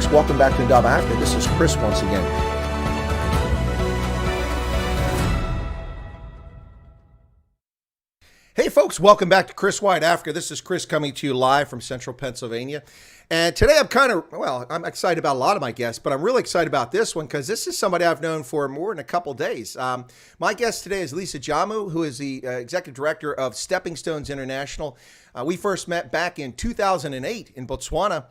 folks, welcome back to Ndaba Africa. This is Chris once again. Hey folks, welcome back to Chris White Africa. This is Chris coming to you live from central Pennsylvania. And today I'm excited about a lot of my guests, but I'm really excited about this one because this is somebody I've known for more than a couple days. My guest today is Lisa Jamu, who is the executive director of Stepping Stones International. We first met back in 2008 in Botswana.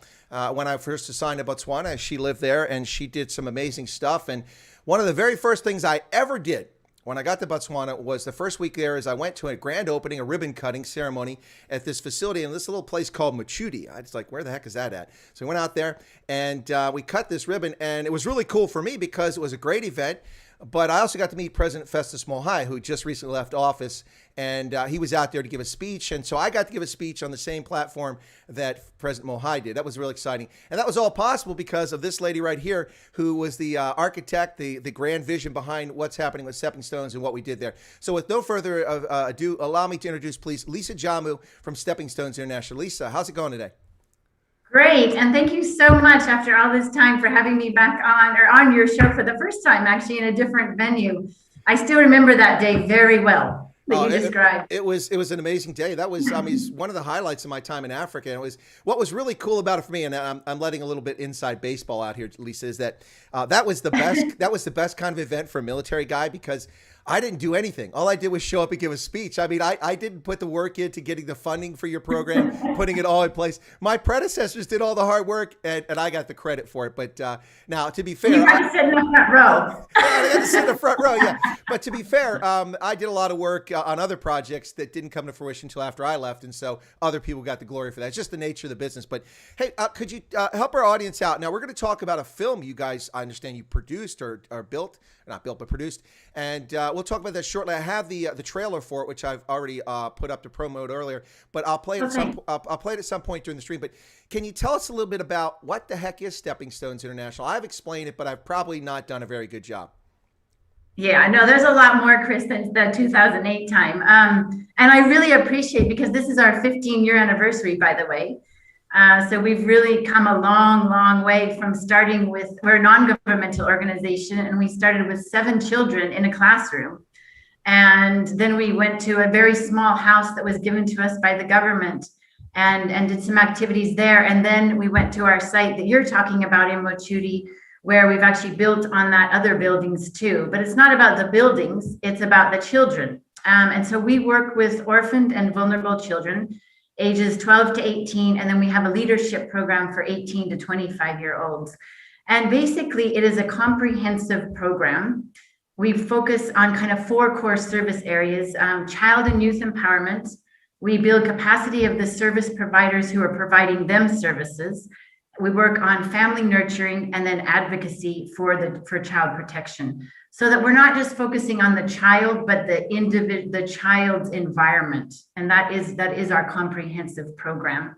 When I first assigned to Botswana, she lived there and she did some amazing stuff. And one of the very first things I ever did when I got to Botswana was the first week there is I went to a grand opening, a ribbon cutting ceremony at this facility in this little place called Machudi. I was like, where the heck is that at? So we went out there and we cut this ribbon, and it was really cool for me because it was a great event. But I also got to meet President Festus Mogae, who just recently left office, and he was out there to give a speech. And so I got to give a speech on the same platform that President Mogae did. That was really exciting. And that was all possible because of this lady right here, who was the architect, the grand vision behind what's happening with Stepping Stones and what we did there. So with no further ado, allow me to introduce, please, Lisa Jamu from Stepping Stones International. Lisa, how's it going today? Great, and thank you so much after all this time for having me back on your show for the first time, actually in a different venue. I still remember that day very well that you described. It was an amazing day. That was one of the highlights of my time in Africa. And it was what was really cool about it for me. And I'm letting a little bit inside baseball out here, Lisa, is that that was the best. That was the best kind of event for a military guy because I didn't do anything. All I did was show up and give a speech. I mean, I didn't put the work into getting the funding for your program, putting it all in place. My predecessors did all the hard work, and I got the credit for it. But now, to be fair, you got to sit in the front row. I got to sit in the front row, yeah. But to be fair, I did a lot of work on other projects that didn't come to fruition until after I left, and so other people got the glory for that. It's just the nature of the business. But hey, could you help our audience out? Now, we're going to talk about a film you guys, I understand you produced or built, not built, but produced, and we'll talk about that shortly. I have the trailer for it, which I've already put up to promote earlier, but I'll play it I'll play it at some point during the stream. But can you tell us a little bit about what the heck is Stepping Stones International? I've explained it, but I've probably not done a very good job. Yeah, no, there's a lot more, Chris, than the 2008 time. And I really appreciate, because this is our 15-year anniversary, by the way. So we've really come a long, long way from starting with, we're a non-governmental organization, and we started with 7 children in a classroom. And then we went to a very small house that was given to us by the government and did some activities there. And then we went to our site that you're talking about in Mochudi, where we've actually built on that other buildings too. But it's not about the buildings, it's about the children. And so we work with orphaned and vulnerable children, ages 12 to 18, and then we have a leadership program for 18 to 25-year-olds. And basically, it is a comprehensive program. We focus on kind of 4 core service areas: child and youth empowerment. We build capacity of the service providers who are providing them services. We work on family nurturing, and then advocacy for child protection, so that we're not just focusing on the child, but the child's environment. And that is our comprehensive program.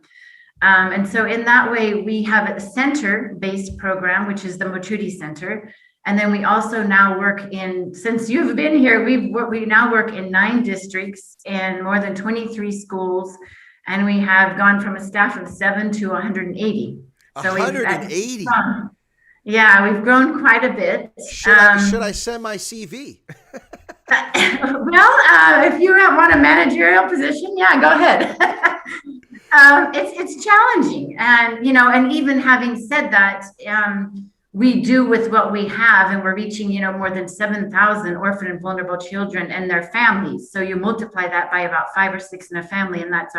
And so in that way, we have a center-based program, which is the Mochudi Center. And then we also now work in, since you've been here, we now work in 9 districts and more than 23 schools. And we have gone from a staff of 7 to 180. So 180. Yeah, we've grown quite a bit. Should I send my CV? Well, if you want a managerial position, yeah, go ahead. It's challenging, and even having said that, we do with what we have, and we're reaching more than 7,000 orphan and vulnerable children and their families. So you multiply that by about 5 or 6 in a family, and that's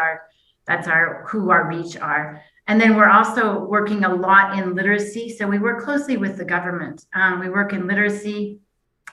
who our reach are. And then we're also working a lot in literacy. So we work closely with the government. We work in literacy.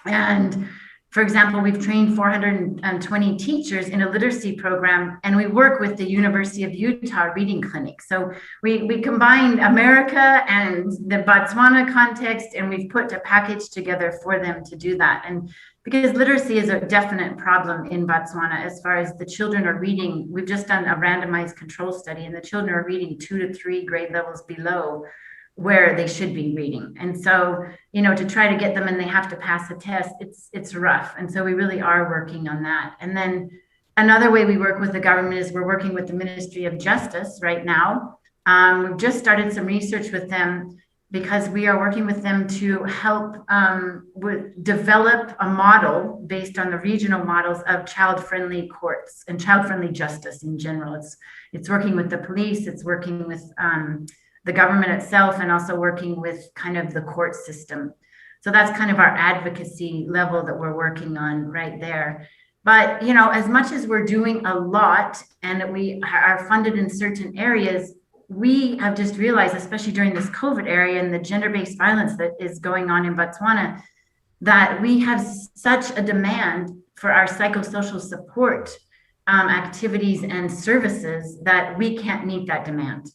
And for example, we've trained 420 teachers in a literacy program, and we work with the University of Utah Reading Clinic. So we combined America and the Botswana context, and we've put a package together for them to do that. And because literacy is a definite problem in Botswana, as far as the children are reading, we've just done a randomized control study, and the children are reading 2 to 3 grade levels below where they should be reading. And so, to try to get them, and they have to pass a test, it's rough. And so we really are working on that. And then another way we work with the government is we're working with the Ministry of Justice right now. We've just started some research with them because we are working with them to help develop a model based on the regional models of child-friendly courts and child-friendly justice in general. It's working with the police, it's working with the government itself, and also working with kind of the court system. So that's kind of our advocacy level that we're working on right there. But, you know, as much as we're doing a lot and that we are funded in certain areas, we have just realized, especially during this COVID area and the gender-based violence that is going on in Botswana, that we have such a demand for our psychosocial support activities and services that we can't meet that demand.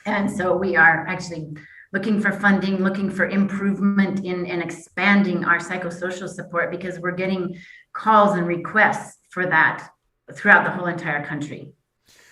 And so we are actually looking for funding, looking for improvement in expanding our psychosocial support, because we're getting calls and requests for that throughout the whole entire country.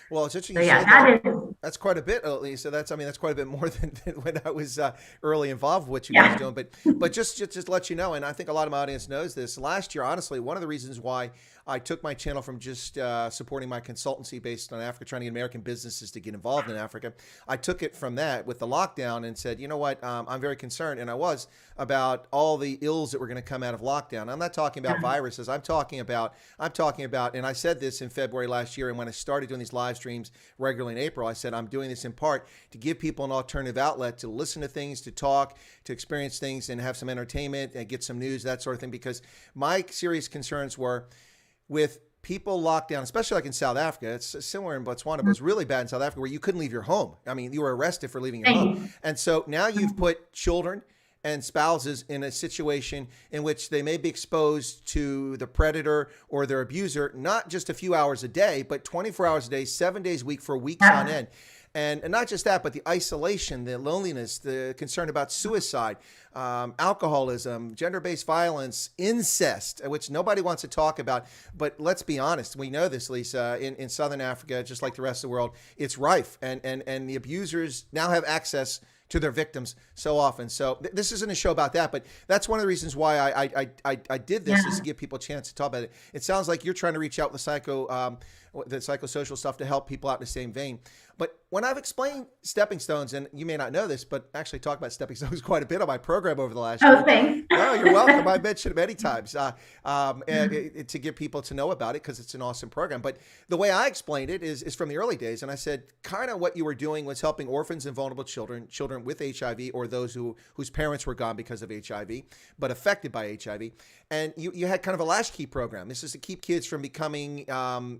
Well, it's interesting. So, yeah, that's quite a bit, Lisa. That's quite a bit more than when I was early involved with what you guys are doing. But just to let you know, and I think a lot of my audience knows this. Last year, honestly, one of the reasons why I took my channel from just supporting my consultancy based on Africa, trying to get American businesses to get involved in Africa, I took it from that with the lockdown and said, you know what, I'm very concerned, and I was, about all the ills that were going to come out of lockdown. I'm not talking about viruses. I'm talking about, and I said this in February last year, and when I started doing these live streams regularly in April, I said I'm doing this in part to give people an alternative outlet to listen to things, to talk, to experience things, and have some entertainment and get some news, that sort of thing. Because my serious concerns were with people locked down, especially like in South Africa. It's similar in Botswana, but it was really bad in South Africa, where you couldn't leave your home. I mean, you were arrested for leaving your home. And so now you've put children and spouses in a situation in which they may be exposed to the predator or their abuser, not just a few hours a day, but 24 hours a day, 7 days a week for weeks on end. And not just that, but the isolation, the loneliness, the concern about suicide, alcoholism, gender-based violence, incest, which nobody wants to talk about. But let's be honest, we know this, Lisa, in Southern Africa, just like the rest of the world, it's rife. And the abusers now have access to their victims so often. So this isn't a show about that, but that's one of the reasons why I did this, is to give people a chance to talk about it. It sounds like you're trying to reach out with the psychosocial stuff to help people out in the same vein. But when I've explained stepping stones, and you may not know this, but actually talk about stepping stones quite a bit on my program over the last year. Oh, thanks. No, you're welcome. I've mentioned it many times and to get people to know about it, because it's an awesome program. But the way I explained it is from the early days. And I said, kind of what you were doing was helping orphans and vulnerable children with HIV, or those whose parents were gone because of HIV, but affected by HIV. And you had kind of a latchkey program. This is to keep kids from becoming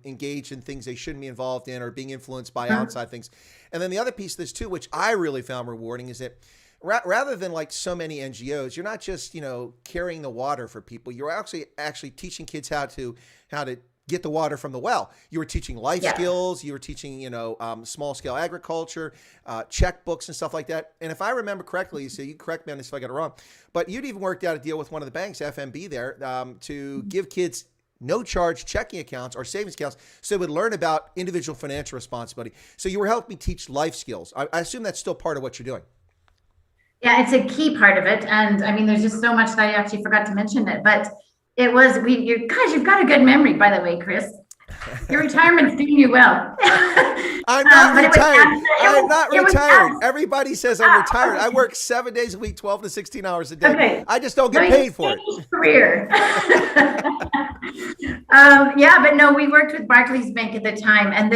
engaged in things they shouldn't be involved in, or being influenced by outside things. And then the other piece of this too, which I really found rewarding, is that rather than like so many NGOs, you're not just, carrying the water for people. You're actually teaching kids how to get the water from the well. You were teaching life skills. You were teaching, small scale agriculture, checkbooks and stuff like that. And if I remember correctly, so you correct me on this if I got it wrong, but you'd even worked out a deal with one of the banks, FMB there, to give kids no charge checking accounts or savings accounts, so they would learn about individual financial responsibility. So you were helping teach life skills. I assume that's still part of what you're doing. Yeah, it's a key part of it. And I mean, there's just so much that I actually forgot to mention it, but it was, you've got a good memory, by the way, Chris. Your retirement's doing you well. I'm not retired. I'm not retired. Everybody says I'm retired. I work 7 days a week, 12 to 16 hours a day. Okay. I just don't get paid for it. Career. But no, we worked with Barclays Bank at the time, and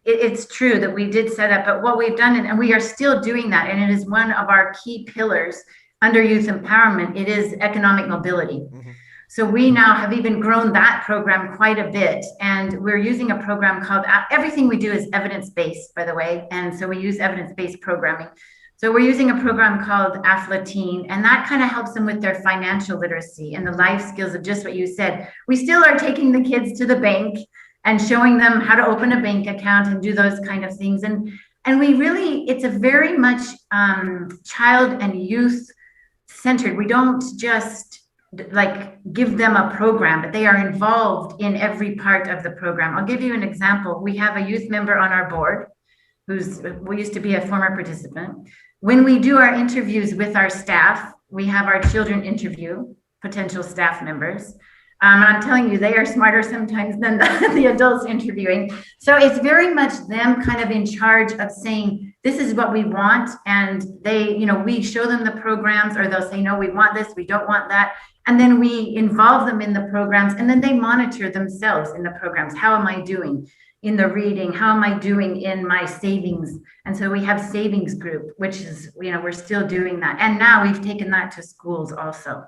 it's true that we did set up, but what we've done, and we are still doing that, and it is one of our key pillars under youth empowerment, it is economic mobility. Mm-hmm. So we now have even grown that program quite a bit, and we're using a program called, everything we do is evidence-based, by the way, and so we use evidence-based programming. So we're using a program called AFLA-Teen, and that kind of helps them with their financial literacy and the life skills of just what you said. We still are taking the kids to the bank and showing them how to open a bank account and do those kind of things. And we really, it's a very much child and youth centered. We don't just give them a program, but they are involved in every part of the program. I'll give you an example. We have a youth member on our board who used to be a former participant. When we do our interviews with our staff, we have our children interview potential staff members. I'm telling you, they are smarter sometimes than the adults interviewing. So it's very much them kind of in charge of saying, this is what we want. And they, we show them the programs, or they'll say, no, we want this, we don't want that. And then we involve them in the programs, and then they monitor themselves in the programs. How am I doing in the reading? How am I doing in my savings? And so we have savings group, which is, we're still doing that. And now we've taken that to schools also.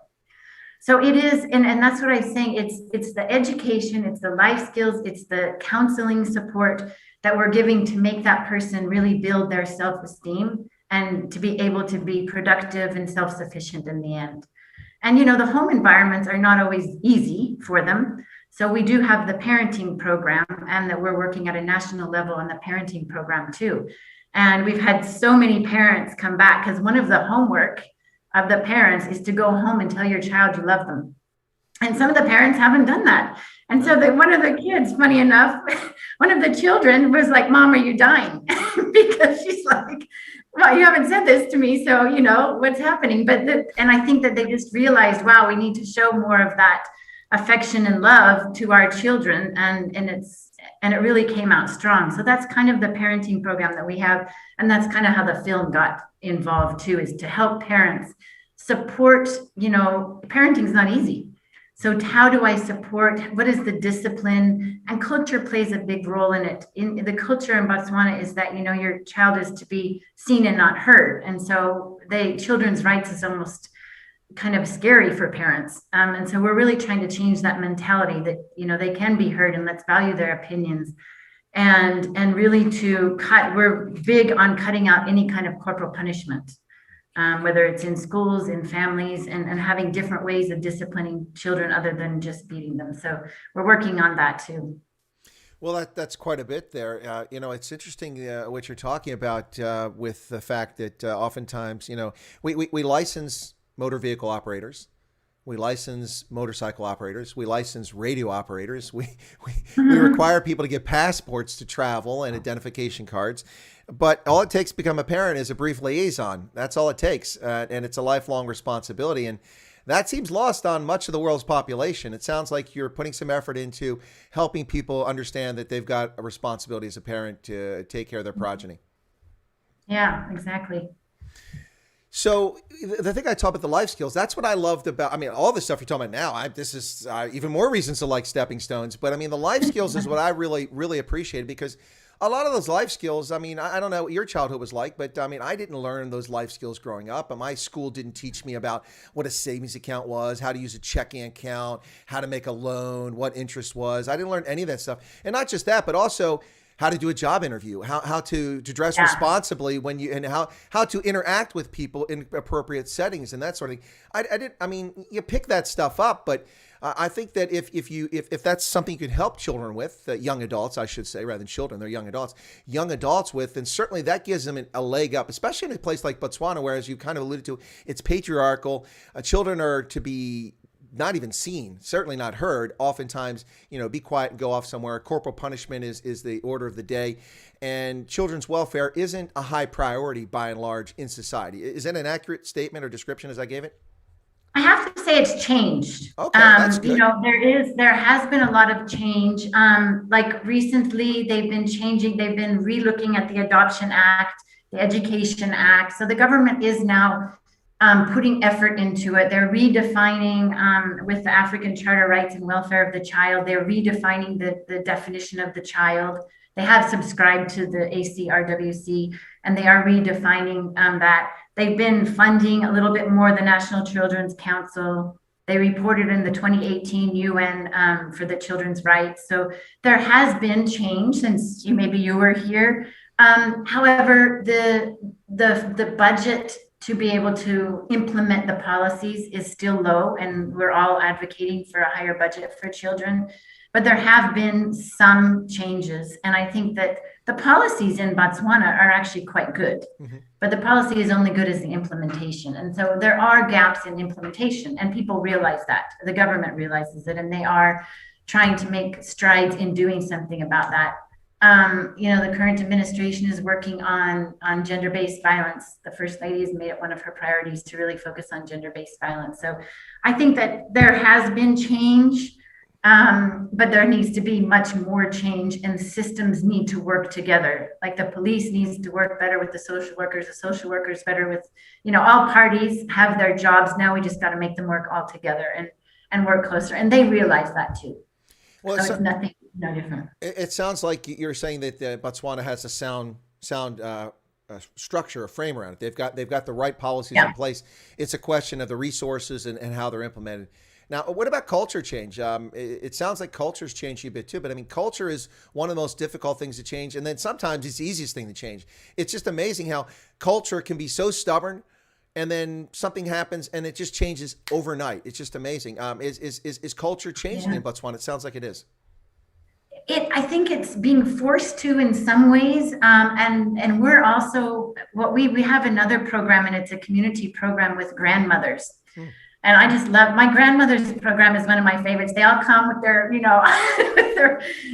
So it is, and that's what I'm saying. It's the education, it's the life skills, it's the counseling support that we're giving to make that person really build their self-esteem and to be able to be productive and self-sufficient in the end. And, the home environments are not always easy for them. So we do have the parenting program, and that we're working at a national level on the parenting program too. And we've had so many parents come back, because one of the homework of the parents is to go home and tell your child you love them. And some of the parents haven't done that. And so one of the kids, funny enough, one of the children was like, Mom, are you dying? Because she's like, well, you haven't said this to me, so what's happening. And I think that they just realized, wow, we need to show more of that affection and love to our children, and it really came out strong. So that's kind of the parenting program that we have, and that's kind of how the film got involved too, is to help parents support. Parenting is not easy. So how do I support? What is the discipline? And culture plays a big role in it. In the culture in Botswana is that, your child is to be seen and not heard. And so children's rights is almost kind of scary for parents. And so we're really trying to change that mentality that, they can be heard, and let's value their opinions. And really we're big on cutting out any kind of corporal punishment. Whether it's in schools, in families, and having different ways of disciplining children other than just beating them. So we're working on that too. Well, that's quite a bit there. It's interesting what you're talking about with the fact that oftentimes, we license motor vehicle operators. We license motorcycle operators. We license radio operators. We require people to get passports to travel and identification cards. But all it takes to become a parent is a brief liaison. That's all it takes. And it's a lifelong responsibility. And that seems lost on much of the world's population. It sounds like you're putting some effort into helping people understand that they've got a responsibility as a parent to take care of their progeny. Yeah, exactly. So the thing I talk about, the life skills, that's what I loved about, all the stuff you're talking about now, this is even more reasons to like Stepping Stones. But the life skills is what I really, really appreciated, because a lot of those life skills, I don't know what your childhood was like, but I didn't learn those life skills growing up. And my school didn't teach me about what a savings account was, how to use a checking account, how to make a loan, what interest was. I didn't learn any of that stuff. And not just that, but also how to do a job interview, how to dress responsibly and how to interact with people in appropriate settings and that sort of thing. You pick that stuff up, but I think that if that's something you could help children with, young adults, I should say, rather than children, they're young adults with, then certainly that gives them a leg up, especially in a place like Botswana, where, as you kind of alluded to, it's patriarchal. Children are to be not even seen, certainly not heard. Oftentimes, be quiet and go off somewhere. Corporal punishment is the order of the day. And children's welfare isn't a high priority by and large in society. Is that an accurate statement or description as I gave it? I have to say it's changed. Okay, that's good. There has been a lot of change. Like recently, they've been relooking at the Adoption Act, the Education Act. So the government is now putting effort into it. They're redefining with the African Charter Rights and Welfare of the Child. They're redefining the definition of the child. They have subscribed to the ACRWC, and they are redefining that. They've been funding a little bit more the National Children's Council. They reported in the 2018 UN for the children's rights. So there has been change since maybe you were here. However, the budget to be able to implement the policies is still low, and we're all advocating for a higher budget for children. But there have been some changes, and I think that the policies in Botswana are actually quite good. Mm-hmm. But the policy is only good as the implementation. And so there are gaps in implementation, and people realize that. The government realizes it, and they are trying to make strides in doing something about that. The current administration is working on gender-based violence. The First Lady has made it one of her priorities to really focus on gender-based violence. So I think that there has been change, but there needs to be much more change, and systems need to work together. Like the police needs to work better with the social workers better with, all parties have their jobs. Now we just got to make them work all together and work closer. And they realize that too. Well, so it's nothing, no different. It sounds like you're saying that Botswana has a sound structure, a frame around it. They've got the right policies in place. It's a question of the resources and how they're implemented. Now, what about culture change? It sounds like culture's changed a bit too, but I mean, culture is one of the most difficult things to change. And then sometimes it's the easiest thing to change. It's just amazing how culture can be so stubborn, and then something happens and it just changes overnight. It's just amazing. Is culture changing in Botswana? It sounds like it is. I think it's being forced to in some ways. And we're also, we have another program, and it's a community program with grandmothers. And I just love my grandmother's program is one of my favorites. They all come with their, with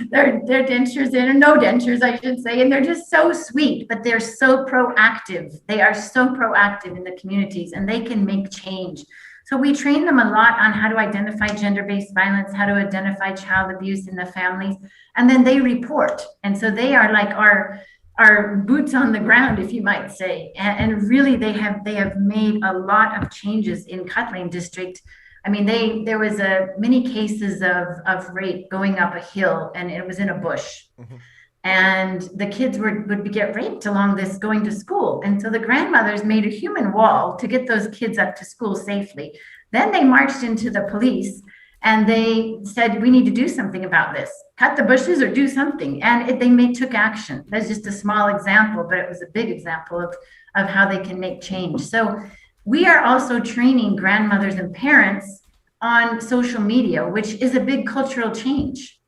their dentures in, or no dentures, I should say. And they're just so sweet, but they're so proactive. They are so proactive in the communities, and they can make change. So we train them a lot on how to identify gender-based violence, how to identify child abuse in the families, and then they report. And so they are like our boots on the ground, if you might say. And really, they have made a lot of changes in Katlan district. I mean, there was many cases of rape going up a hill, and it was in a bush. Mm-hmm. And the kids would get raped along this going to school. And so the grandmothers made a human wall to get those kids up to school safely. Then they marched into the police and they said, we need to do something about this. Cut the bushes or do something. And they took action. That's just a small example, but it was a big example of how they can make change. So we are also training grandmothers and parents on social media, which is a big cultural change.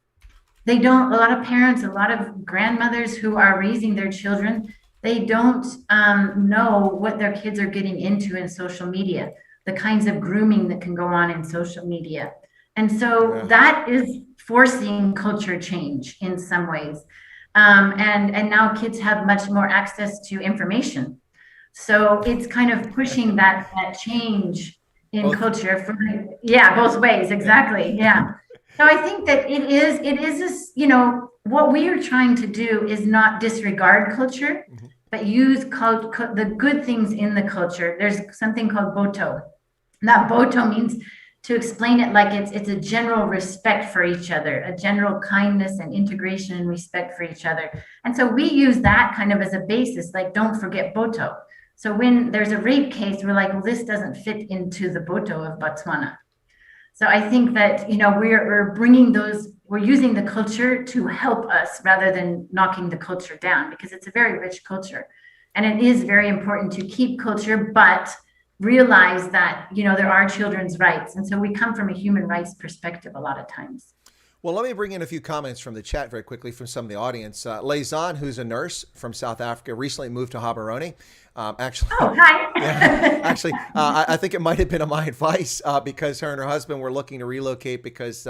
A lot of parents, a lot of grandmothers who are raising their children, they don't know what their kids are getting into in social media, the kinds of grooming that can go on in social media. And so that is forcing culture change in some ways. And now kids have much more access to information. So it's kind of pushing that change in culture both ways. Exactly. Yeah. So I think that it is this, what we are trying to do is not disregard culture, mm-hmm. but use the good things in the culture. There's something called boto. That boto means, to explain it, like it's a general respect for each other, a general kindness and integration and respect for each other. And so we use that kind of as a basis, like, don't forget boto. So when there's a rape case, we're like, well, this doesn't fit into the boto of Botswana. So I think that, we're we're using the culture to help us rather than knocking the culture down, because it's a very rich culture. And it is very important to keep culture, but realize that, there are children's rights. And so we come from a human rights perspective a lot of times. Well, let me bring in a few comments from the chat very quickly from some of the audience. Leizan, who's a nurse from South Africa, recently moved to Gaborone. Actually, hi. I think it might have been my advice because her and her husband were looking to relocate because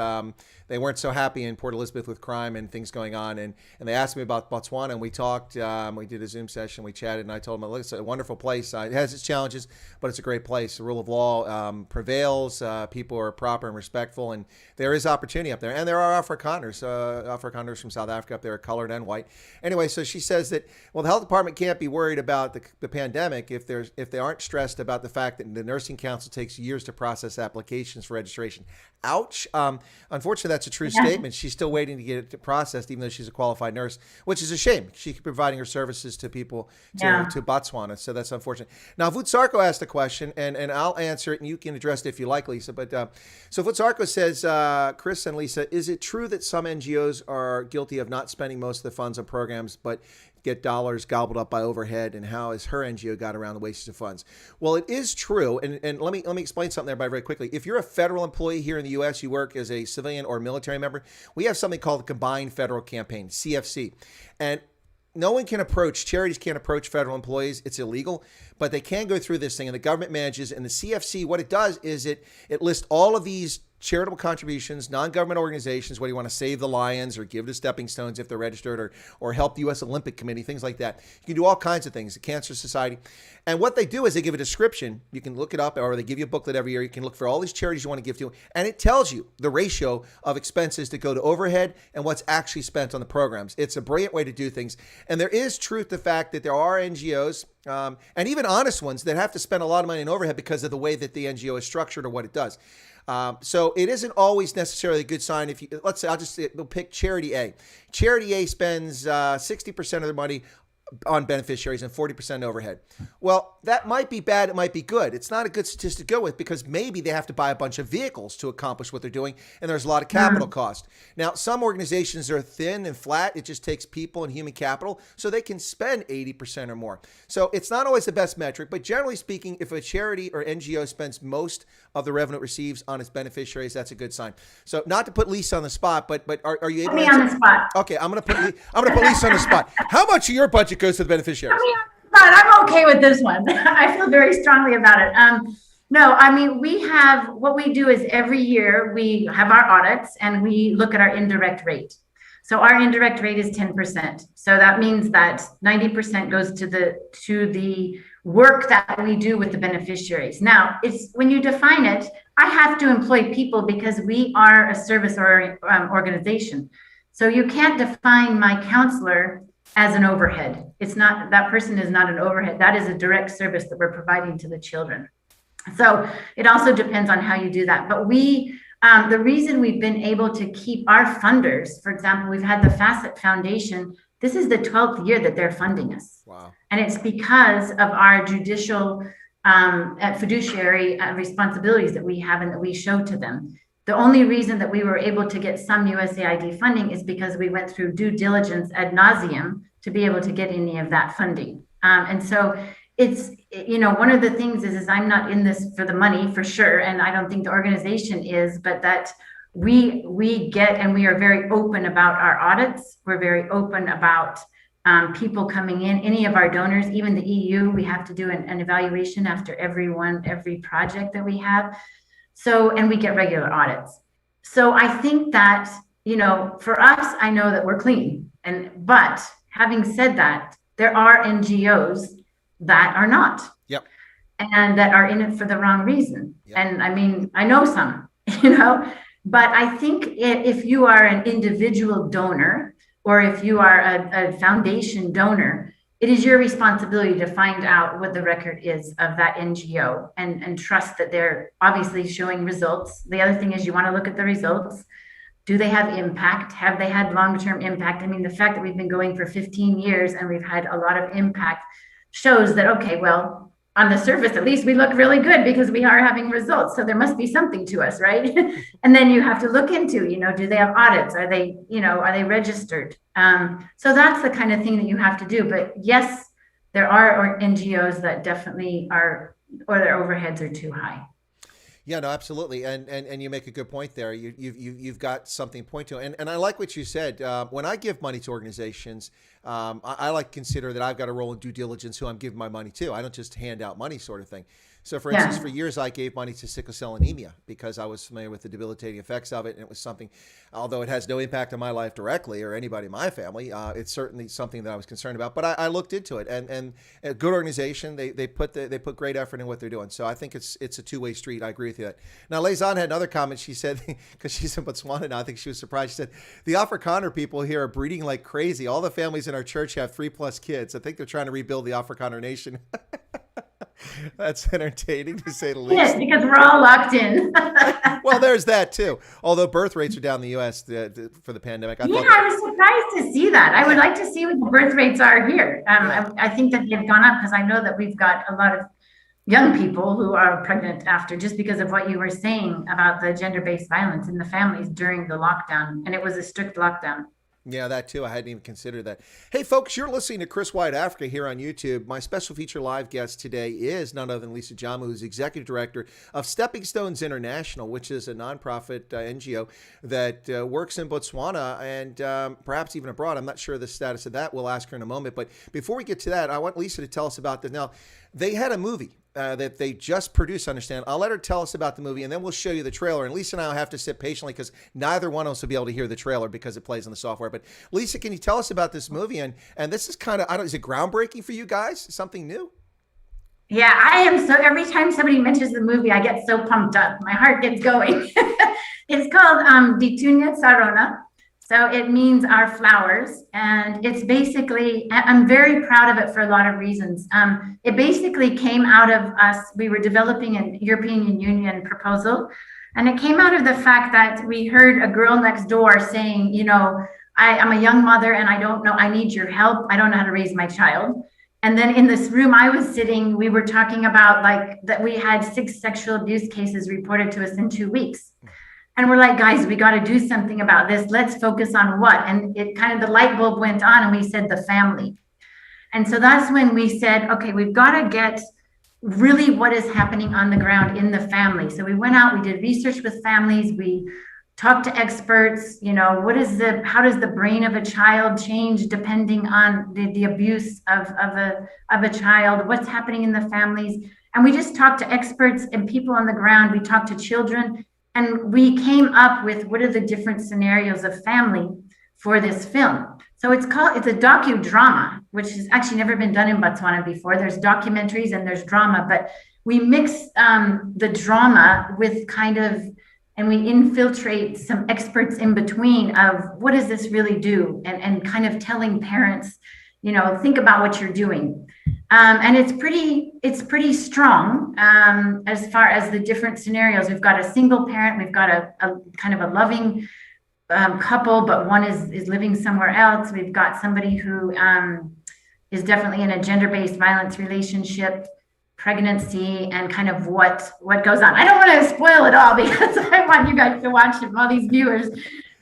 they weren't so happy in Port Elizabeth with crime and things going on. And they asked me about Botswana, and we talked. We did a Zoom session. We chatted, and I told them, look, it's a wonderful place. It has its challenges, but it's a great place. The rule of law prevails. People are proper and respectful, and there is opportunity up there. And there are Afrikaners from South Africa up there, colored and white. Anyway, so she says that, well, the health department can't be worried about the pandemic if they aren't stressed about the fact that the nursing council takes years to process applications for registration. Ouch. Unfortunately, that's a true statement. She's still waiting to get it processed, even though she's a qualified nurse, which is a shame. She could be providing her services to people to Botswana. So that's unfortunate. Now, Vutsarko asked a question, and I'll answer it, and you can address it if you like, Lisa. But so Vutsarko says, Chris and Lisa, is it true that some NGOs are guilty of not spending most of the funds on programs, but get dollars gobbled up by overhead, and how has her NGO got around the wastage of funds? Well, it is true, and let me explain something there very quickly. If you're a federal employee here in the U.S., you work as a civilian or military member, we have something called the Combined Federal Campaign, CFC, and no one can approach, charities can't approach federal employees. It's illegal, but they can go through this thing, and the government manages. And the CFC, what it does is it lists all of these charitable contributions, non-government organizations, whether you want to save the lions or give to Stepping Stones if they're registered, or help the U.S. Olympic Committee, things like that. You can do all kinds of things, the Cancer Society. And what they do is they give a description. You can look it up, or they give you a booklet every year. You can look for all these charities you want to give to, and it tells you the ratio of expenses that go to overhead and what's actually spent on the programs. It's a brilliant way to do things. And there is truth to the fact that there are NGOs, and even honest ones, that have to spend a lot of money on overhead because of the way that the NGO is structured or what it does. So it isn't always necessarily a good sign. If you, let's say, we'll pick Charity A. Charity A spends 60% of their money on beneficiaries and 40% overhead. Well, that might be bad. It might be good. It's not a good statistic to go with because maybe they have to buy a bunch of vehicles to accomplish what they're doing, and there's a lot of capital cost. Now, some organizations are thin and flat. It just takes people and human capital, so they can spend 80% or more. So it's not always the best metric, but generally speaking, if a charity or NGO spends most of the revenue it receives on its beneficiaries, that's a good sign. So not to put Lisa on the spot, but are you able Put me to on the spot. Okay, I'm gonna put Lisa on the spot. How much of your budget goes to the beneficiaries? But I'm okay with this one. I feel very strongly about it. No, I mean, what we do is every year we have our audits and we look at our indirect rate. So our indirect rate is 10%. So that means that 90% goes to the work that we do with the beneficiaries. Now, it's when you define it, I have to employ people because we are a service or organization. So you can't define my counselor as an overhead. It's not, that person is not an overhead. That is a direct service that we're providing to the children. So it also depends on how you do that. But the reason we've been able to keep our funders, for example, we've had the Facet Foundation. This is the 12th year that they're funding us. Wow. And it's because of our judicial fiduciary responsibilities that we have and that we show to them. The only reason that we were able to get some USAID funding is because we went through due diligence ad nauseum to be able to get any of that funding. And so it's, one of the things is I'm not in this for the money for sure. And I don't think the organization is, but that we get, and we are very open about our audits. We're very open about people coming in, any of our donors, even the EU, we have to do an evaluation after every project that we have. So, and we get regular audits. So I think that, for us, I know that we're clean. But having said that, there are NGOs that are not. Yep. And that are in it for the wrong reason. Yep. And I mean, I know some, but I think if you are an individual donor or if you are a foundation donor, it is your responsibility to find out what the record is of that NGO and trust that they're obviously showing results. The other thing is you want to look at the results. Do they have impact? Have they had long-term impact? I mean, the fact that we've been going for 15 years and we've had a lot of impact shows that, okay, well, on the surface, at least we look really good because we are having results. So there must be something to us, right? And then you have to look into, do they have audits? Are they registered? So that's the kind of thing that you have to do. But yes, there are NGOs that definitely are, or their overheads are too high. Yeah, no, absolutely, and you make a good point there. You've got something to point to, and I like what you said. When I give money to organizations, I like to consider that I've got a role in due diligence who I'm giving my money to. I don't just hand out money, sort of thing. So, for instance, for years I gave money to sickle cell anemia because I was familiar with the debilitating effects of it, and it was something, although it has no impact on my life directly or anybody in my family, it's certainly something that I was concerned about. But I looked into it, and a good organization, they put great effort in what they're doing. So I think it's a two-way street. I agree with you that. Now, Leizan had another comment. She said, because she's in Botswana now, I think she was surprised. She said, the Afrikaner people here are breeding like crazy. All the families in our church have 3+ kids. I think they're trying to rebuild the Afrikaner nation. That's entertaining to say the least. Yes, because we're all locked in. Well, there's that too. Although birth rates are down in the U.S. For the pandemic. I was surprised to see that. I would like to see what the birth rates are here. I think that they've gone up because I know that we've got a lot of young people who are pregnant after, just because of what you were saying about the gender-based violence in the families during the lockdown. And it was a strict lockdown. Yeah, that too. I hadn't even considered that. Hey, folks, you're listening to Chris White Africa here on YouTube. My special feature live guest today is none other than Lisa Jamu, who's Executive Director of Stepping Stones International, which is a nonprofit NGO that works in Botswana and perhaps even abroad. I'm not sure the status of that. We'll ask her in a moment. But before we get to that, I want Lisa to tell us about this. Now, they had a movie that they just produced, understand. I'll let her tell us about the movie, and then we'll show you the trailer. And Lisa and I will have to sit patiently because neither one of us will be able to hear the trailer because it plays on the software. But Lisa, can you tell us about this movie? And this is kind of, I don't, is it groundbreaking for you guys? Something new? Yeah, I am so, every time somebody mentions the movie, I get so pumped up. My heart gets going. It's called Ditunya Sarona. So it means our flowers. And it's basically, I'm very proud of it for a lot of reasons. It basically came out of us, we were developing an European Union proposal. And it came out of the fact that we heard a girl next door saying, you know, I'm a young mother and I don't know, I need your help. I don't know how to raise my child. And then in this room I was sitting, we were talking about like that we had 6 sexual abuse cases reported to us in 2 weeks. And we're like, guys, we got to do something about this. Let's focus on what? And it kind of, the light bulb went on and we said the family. And so that's when we said, okay, we've got to get really what is happening on the ground in the family. So we went out, we did research with families, we talked to experts, you know, how does the brain of a child change depending on the abuse of a child, what's happening in the families. And we just talked to experts and people on the ground. We talked to children. And we came up with what are the different scenarios of family for this film. So it's a docudrama, which has actually never been done in Botswana before. There's documentaries and there's drama, but we mix the drama with and we infiltrate some experts in between of what does this really do? And kind of telling parents, you know, think about what you're doing. And it's pretty strong as far as the different scenarios. We've got a single parent, we've got a kind of a loving couple, but one is living somewhere else. We've got somebody who is definitely in a gender-based violence relationship, pregnancy, and kind of what goes on. I don't want to spoil it all because I want you guys to watch it, all these viewers.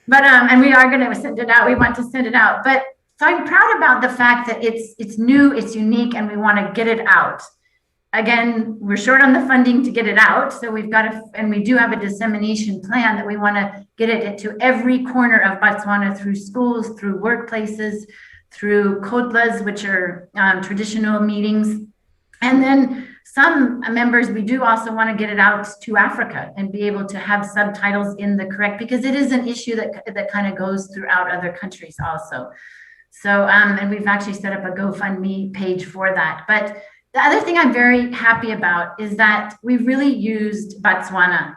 But and we are going to send it out. We want to send it out, but. So I'm proud about the fact that it's new, it's unique, and we want to get it out. Again, we're short on the funding to get it out. So we've got and we do have a dissemination plan that we want to get it into every corner of Botswana through schools, through workplaces, through kotlas, which are traditional meetings. And then some members, we do also want to get it out to Africa and be able to have subtitles in the correct, because it is an issue that kind of goes throughout other countries also. So, and we've actually set up a GoFundMe page for that. But the other thing I'm very happy about is that we really used Botswana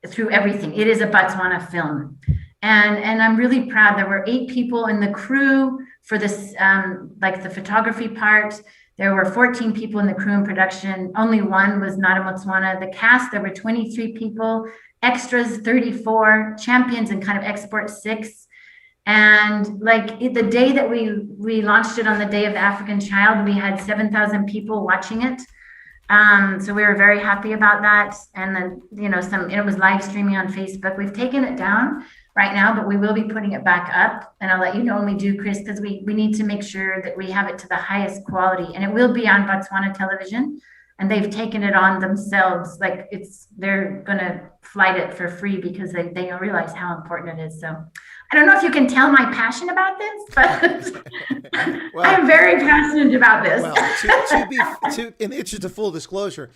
through everything. It is a Botswana film. And I'm really proud. There were 8 people in the crew for this, like the photography part. There were 14 people in the crew and production. Only one was not in Botswana. The cast, there were 23 people, extras 34, champions and kind of export 6. And like the day that we launched it on the Day of the African Child, we had 7,000 people watching it. So we were very happy about that. And then, you know, it was live streaming on Facebook. We've taken it down right now, but we will be putting it back up. And I'll let you know when we do, Chris, because we need to make sure that we have it to the highest quality. And it will be on Botswana television. And they've taken it on themselves. Like they're going to flight it for free because they realize how important it is. So I don't know if you can tell my passion about this, but well, I'm very passionate about this. Well, in the interest of full disclosure,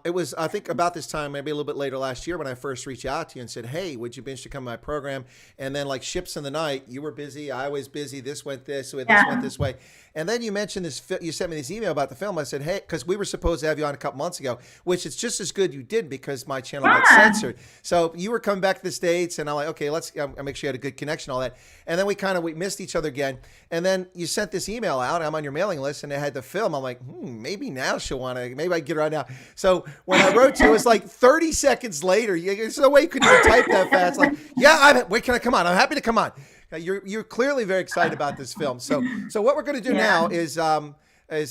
it was, I think, about this time, maybe a little bit later last year, when I first reached out to you and said, hey, would you be interested to come to my program? And then like ships in the night, you were busy, I was busy, this went this way, this went this way. And then you mentioned this, you sent me this email about the film. I said, hey, because we were supposed to have you on a couple months ago, which it's just as good you did because my channel got censored. So you were coming back to the States and I'm like, okay, let's make sure you had a good connection, all that. And then we missed each other again. And then you sent this email out, I'm on your mailing list, and it had the film. I'm like, maybe now she'll want to, maybe I can get her on now. So when I wrote to you, it was like 30 seconds later. There's no way you could even type that fast. Like, yeah, wait, can I come on? I'm happy to come on. You're clearly very excited about this film. So what we're going to do now is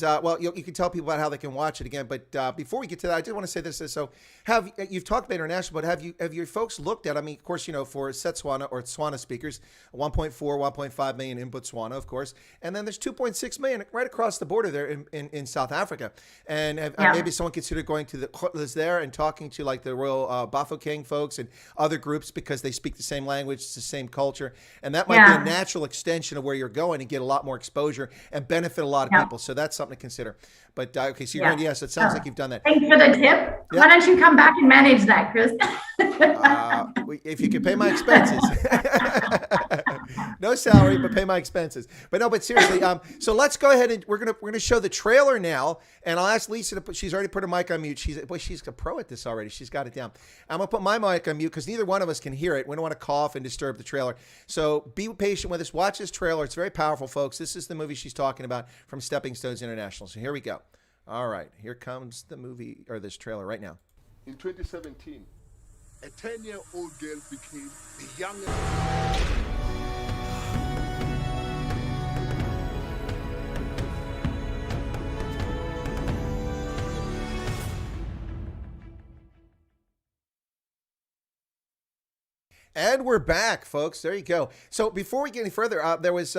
well, you can tell people about how they can watch it again. But before we get to that, I did want to say this. So you've talked about international, but have your folks looked at, I mean, of course, you know, for Setswana or Tswana speakers, 1.4, 1.5 million in Botswana, of course. And then there's 2.6 million right across the border there in South Africa. And maybe someone considered going to the kotlas there and talking to like the Royal Bafokeng folks and other groups because they speak the same language, it's the same culture. And that might be a natural extension of where you're going and get a lot more exposure and benefit a lot of people. So that's something to consider. But okay, so you're going, yes, it sounds like you've done that. Thanks for the tip. Yep. Why don't you come back and manage that, Chris? If you could pay my expenses. No salary, but pay my expenses. But no, but seriously, so let's go ahead and we're gonna show the trailer now, and I'll ask Lisa to put. She's already put her mic on mute. She's a pro at this already. She's got it down. I'm gonna put my mic on mute because neither one of us can hear it. We don't want to cough and disturb the trailer. So be patient with us. Watch this trailer. It's very powerful, folks. This is the movie she's talking about from Stepping Stones International. So here we go. All right, here comes the movie or this trailer right now. In 2017, a 10-year-old girl became the youngest. And we're back, folks. There you go. So before we get any further, there was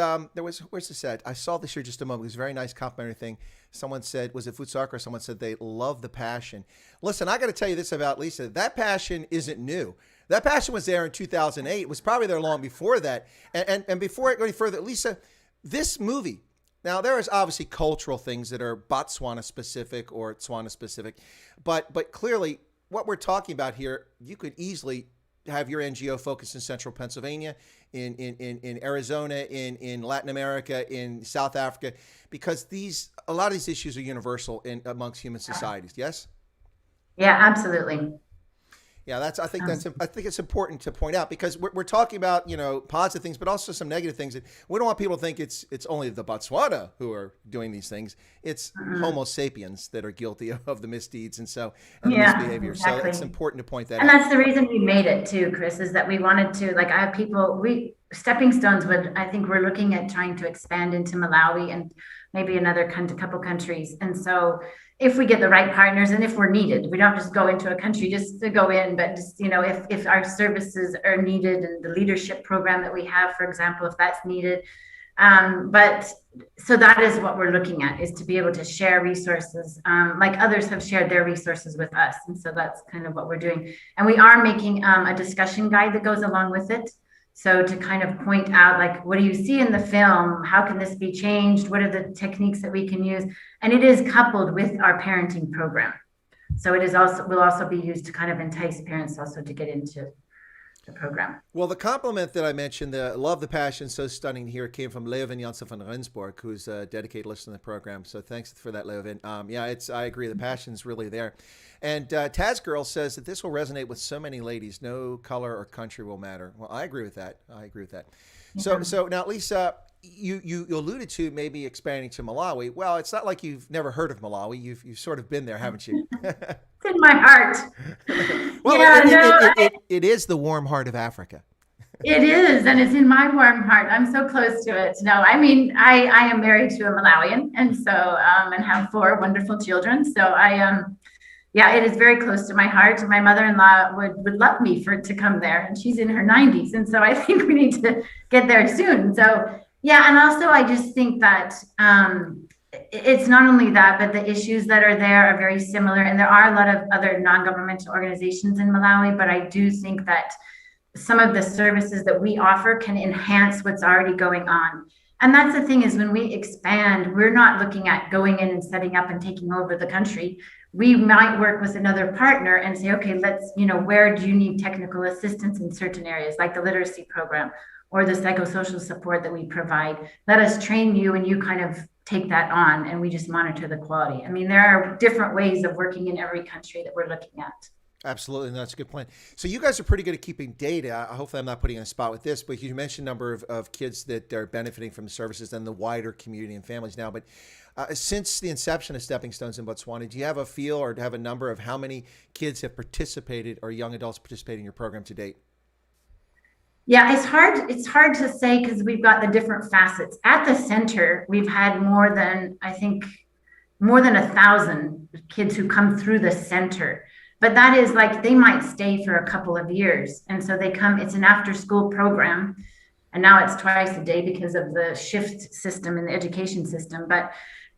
where's this at? I saw this here just a moment. It was a very nice complimentary thing. Someone said, was it Food Soccer? Someone said they love the passion. Listen, I got to tell you this about Lisa. That passion isn't new. That passion was there in 2008. It was probably there long before that. And before I go any further, Lisa, this movie, now there is obviously cultural things that are Botswana specific or Tswana specific, but clearly what we're talking about here, you could easily have your NGO focus in central Pennsylvania, in Arizona, in Latin America, in South Africa, because a lot of these issues are universal amongst human societies. Yes? Yeah, absolutely. Yeah, I think it's important to point out because we're talking about, positive things, but also some negative things. We don't want people to think it's only the Botswana who are doing these things. It's Homo sapiens that are guilty of the misdeeds and the misbehavior. Exactly. So it's important to point that out. And that's the reason we made it too, Chris, is that we wanted to, I have people, Stepping Stones I think we're looking at trying to expand into Malawi and maybe another couple countries. And so if we get the right partners and if we're needed, we don't just go into a country just to go in, but just, if our services are needed and the leadership program that we have, for example, if that's needed. But so that is what we're looking at, is to be able to share resources like others have shared their resources with us. And so that's kind of what we're doing. And we are making a discussion guide that goes along with it. So to kind of point out, what do you see in the film? How can this be changed? What are the techniques that we can use? And it is coupled with our parenting program. So it will also be used to kind of entice parents also to get into the program. Well, the compliment that I mentioned, the love, the passion, so stunning here, came from Leovin Janssen van Rensborg, who's a dedicated listener to the program. So thanks for that, Leovin. I agree. The passion's really there. And Taz Girl says that this will resonate with so many ladies. No color or country will matter. Well, I agree with that. Yeah. So now, Lisa, you alluded to maybe expanding to Malawi. Well, it's not like you've never heard of Malawi. You've sort of been there, haven't you? It's in my heart. Well, it is the warm heart of Africa. It is, and it's in my warm heart. I'm so close to it. No, I mean, I am married to a Malawian, and so and have 4 wonderful children. So it is very close to my heart. My mother-in-law would love me to come there, and she's in her 90s, and so I think we need to get there soon. So and also I just think that it's not only that, but the issues that are there are very similar, and there are a lot of other non-governmental organizations in Malawi. But I do think that some of the services that we offer can enhance what's already going on. And that's the thing, is when we expand, we're not looking at going in and setting up and taking over the country. We might work with another partner and say, okay, let's, where do you need technical assistance in certain areas, like the literacy program or the psychosocial support that we provide. Let us train you, and you kind of take that on, and we just monitor the quality. I mean, there are different ways of working in every country that we're looking at. Absolutely. That's a good point. So you guys are pretty good at keeping data. Hopefully I'm not putting you on a spot with this, but you mentioned a number of kids that are benefiting from the services and the wider community and families now. But since the inception of Stepping Stones in Botswana, do you have a feel or have a number of how many kids have participated or young adults participating in your program to date? Yeah, it's hard to say because we've got the different facets. At the center, we've had more than 1,000 kids who come through the center. But that is they might stay for a couple of years. And so they come, it's an after school program. And now it's twice a day because of the shift system in the education system. But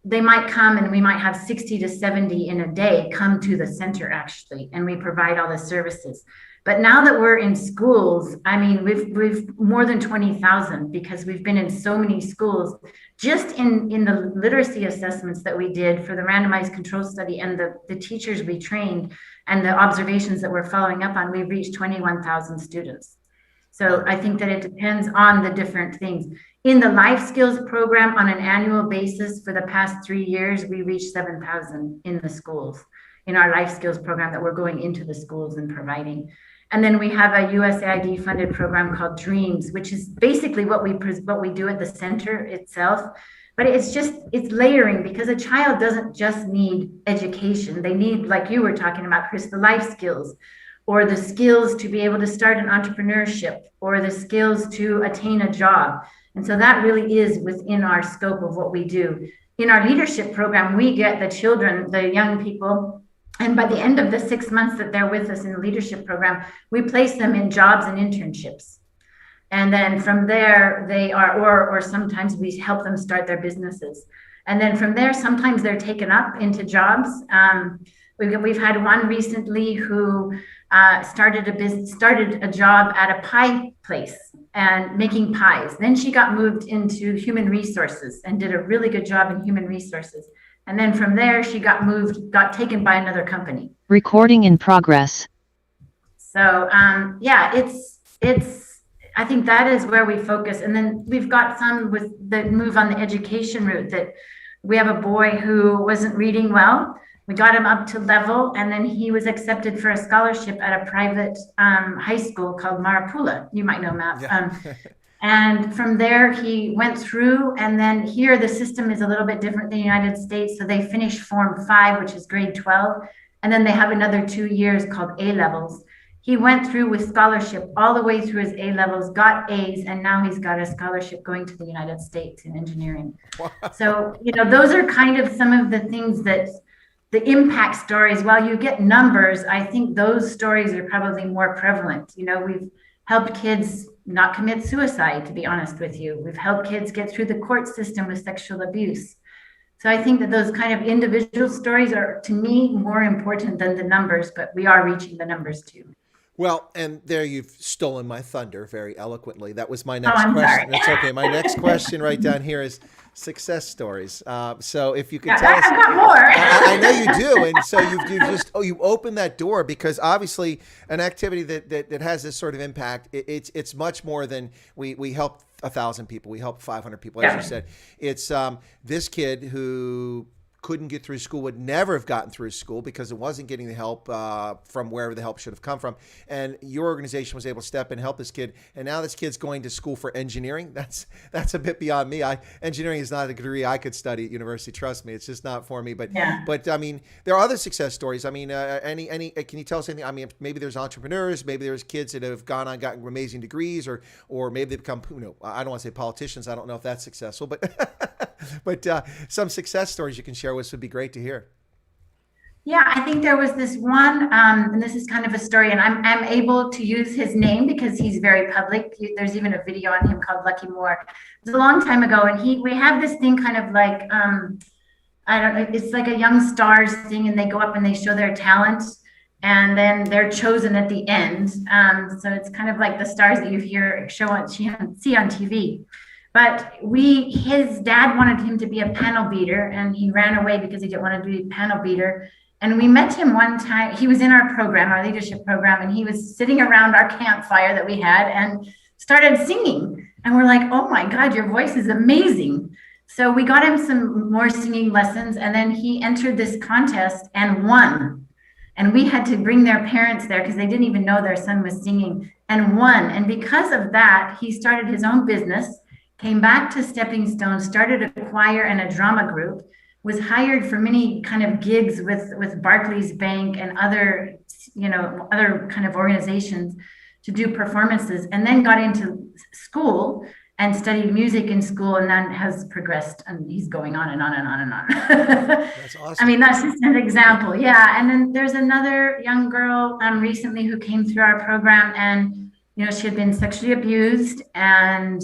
they might come and we might have 60 to 70 in a day come to the center actually, and we provide all the services. But now that we're in schools, I mean, we've more than 20,000 because we've been in so many schools. Just in the literacy assessments that we did for the randomized control study and the teachers we trained and the observations that we're following up on, we've reached 21,000 students. So I think that it depends on the different things. In the life skills program on an annual basis for the past 3 years, we reached 7,000 in the schools in our life skills program that we're going into the schools and providing. And then we have a USAID funded program called Dreams, which is basically what we do at the center itself. But it's layering, because a child doesn't just need education. They need, like you were talking about, Chris, the life skills, or the skills to be able to start an entrepreneurship, or the skills to attain a job. And so that really is within our scope of what we do. In our leadership program, we get the children, the young people, and by the end of the 6 months that they're with us in the leadership program, we place them in jobs and internships. And then from there, they are, or sometimes we help them start their businesses. And then from there, sometimes they're taken up into jobs. We've had one recently who started a job at a pie place and making pies. Then she got moved into human resources and did a really good job in human resources. And then from there, she got taken by another company. Recording in progress. So yeah, I think that is where we focus. And then we've got some with the move on the education route, that we have a boy who wasn't reading well. We got him up to level, and then he was accepted for a scholarship at a private high school called Marapula. You might know, Matt. Yeah. And from there, he went through, and then here the system is a little bit different than the United States. So they finish Form 5, which is grade 12, and then they have another 2 years called A-levels. He went through with scholarship all the way through his A-levels, got A's, and now he's got a scholarship going to the United States in engineering. Wow. So, those are kind of some of the things that the impact stories. While you get numbers, I think those stories are probably more prevalent. We've helped kids not commit suicide, to be honest with you. We've helped kids get through the court system with sexual abuse. So I think that those kind of individual stories are, to me, more important than the numbers, but we are reaching the numbers too. Well, and there you've stolen my thunder very eloquently. That was my next question. It's okay. My next question right down here is success stories. So if you could tell us, I've got more. I know you do, and so you opened that door, because obviously an activity that has this sort of impact, it's much more than we help 1,000 people, we help 500 people, as you said. It's this kid who couldn't get through school, would never have gotten through school because it wasn't getting the help from wherever the help should have come from. And your organization was able to step in and help this kid. And now this kid's going to school for engineering. That's a bit beyond me. Engineering is not a degree I could study at university. Trust me, it's just not for me. But I mean, there are other success stories. I mean, can you tell us anything? I mean, maybe there's entrepreneurs, maybe there's kids that have gone on, gotten amazing degrees, or maybe they become, I don't want to say politicians. I don't know if that's successful, but some success stories you can share with us would be great to hear. Yeah, I think there was this one, and this is kind of a story, and I'm able to use his name because he's very public. There's even a video on him called Lucky Moore. It was a long time ago, and we have this thing kind of like, I don't know, it's like a Young Stars thing, and they go up and they show their talent, and then they're chosen at the end. So it's kind of like the stars that you see on TV. But his dad wanted him to be a panel beater, and he ran away because he didn't want to be a panel beater. And we met him one time. He was in our program, our leadership program, and he was sitting around our campfire that we had and started singing. And we're like, oh my God, your voice is amazing. So we got him some more singing lessons, and then he entered this contest and won. And we had to bring their parents there because they didn't even know their son was singing, and won. And because of that, he started his own business, came back to Stepping Stone, started a choir and a drama group, was hired for many kind of gigs with Barclays Bank and other kind of organizations to do performances, and then got into school and studied music in school, and then has progressed, and he's going on and on and on and on. That's awesome. I mean, that's just an example. Yeah. And then there's another young girl recently who came through our program, and she had been sexually abused, and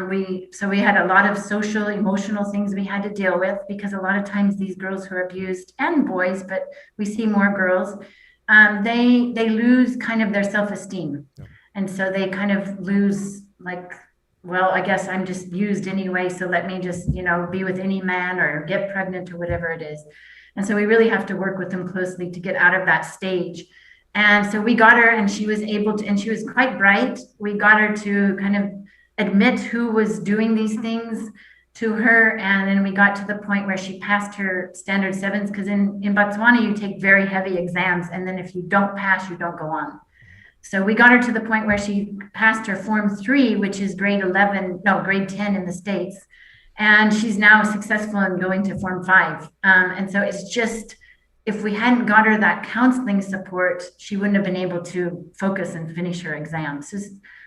we had a lot of social, emotional things we had to deal with, because a lot of times these girls who are abused, and boys, but we see more girls, they lose kind of their self-esteem. Yep. And so they kind of lose, like, well, I guess I'm just used anyway, so let me just, be with any man or get pregnant or whatever it is. And so we really have to work with them closely to get out of that stage. And so we got her, and she was able to, and she was quite bright. We got her to kind of admit who was doing these things to her. And then we got to the point where she passed her standard sevens, because in Botswana, you take very heavy exams. And then if you don't pass, you don't go on. So we got her to the point where she passed her Form 3, which is grade 10 in the States. And she's now successful in going to Form 5. And so it's just, if we hadn't got her that counseling support, she wouldn't have been able to focus and finish her exams. So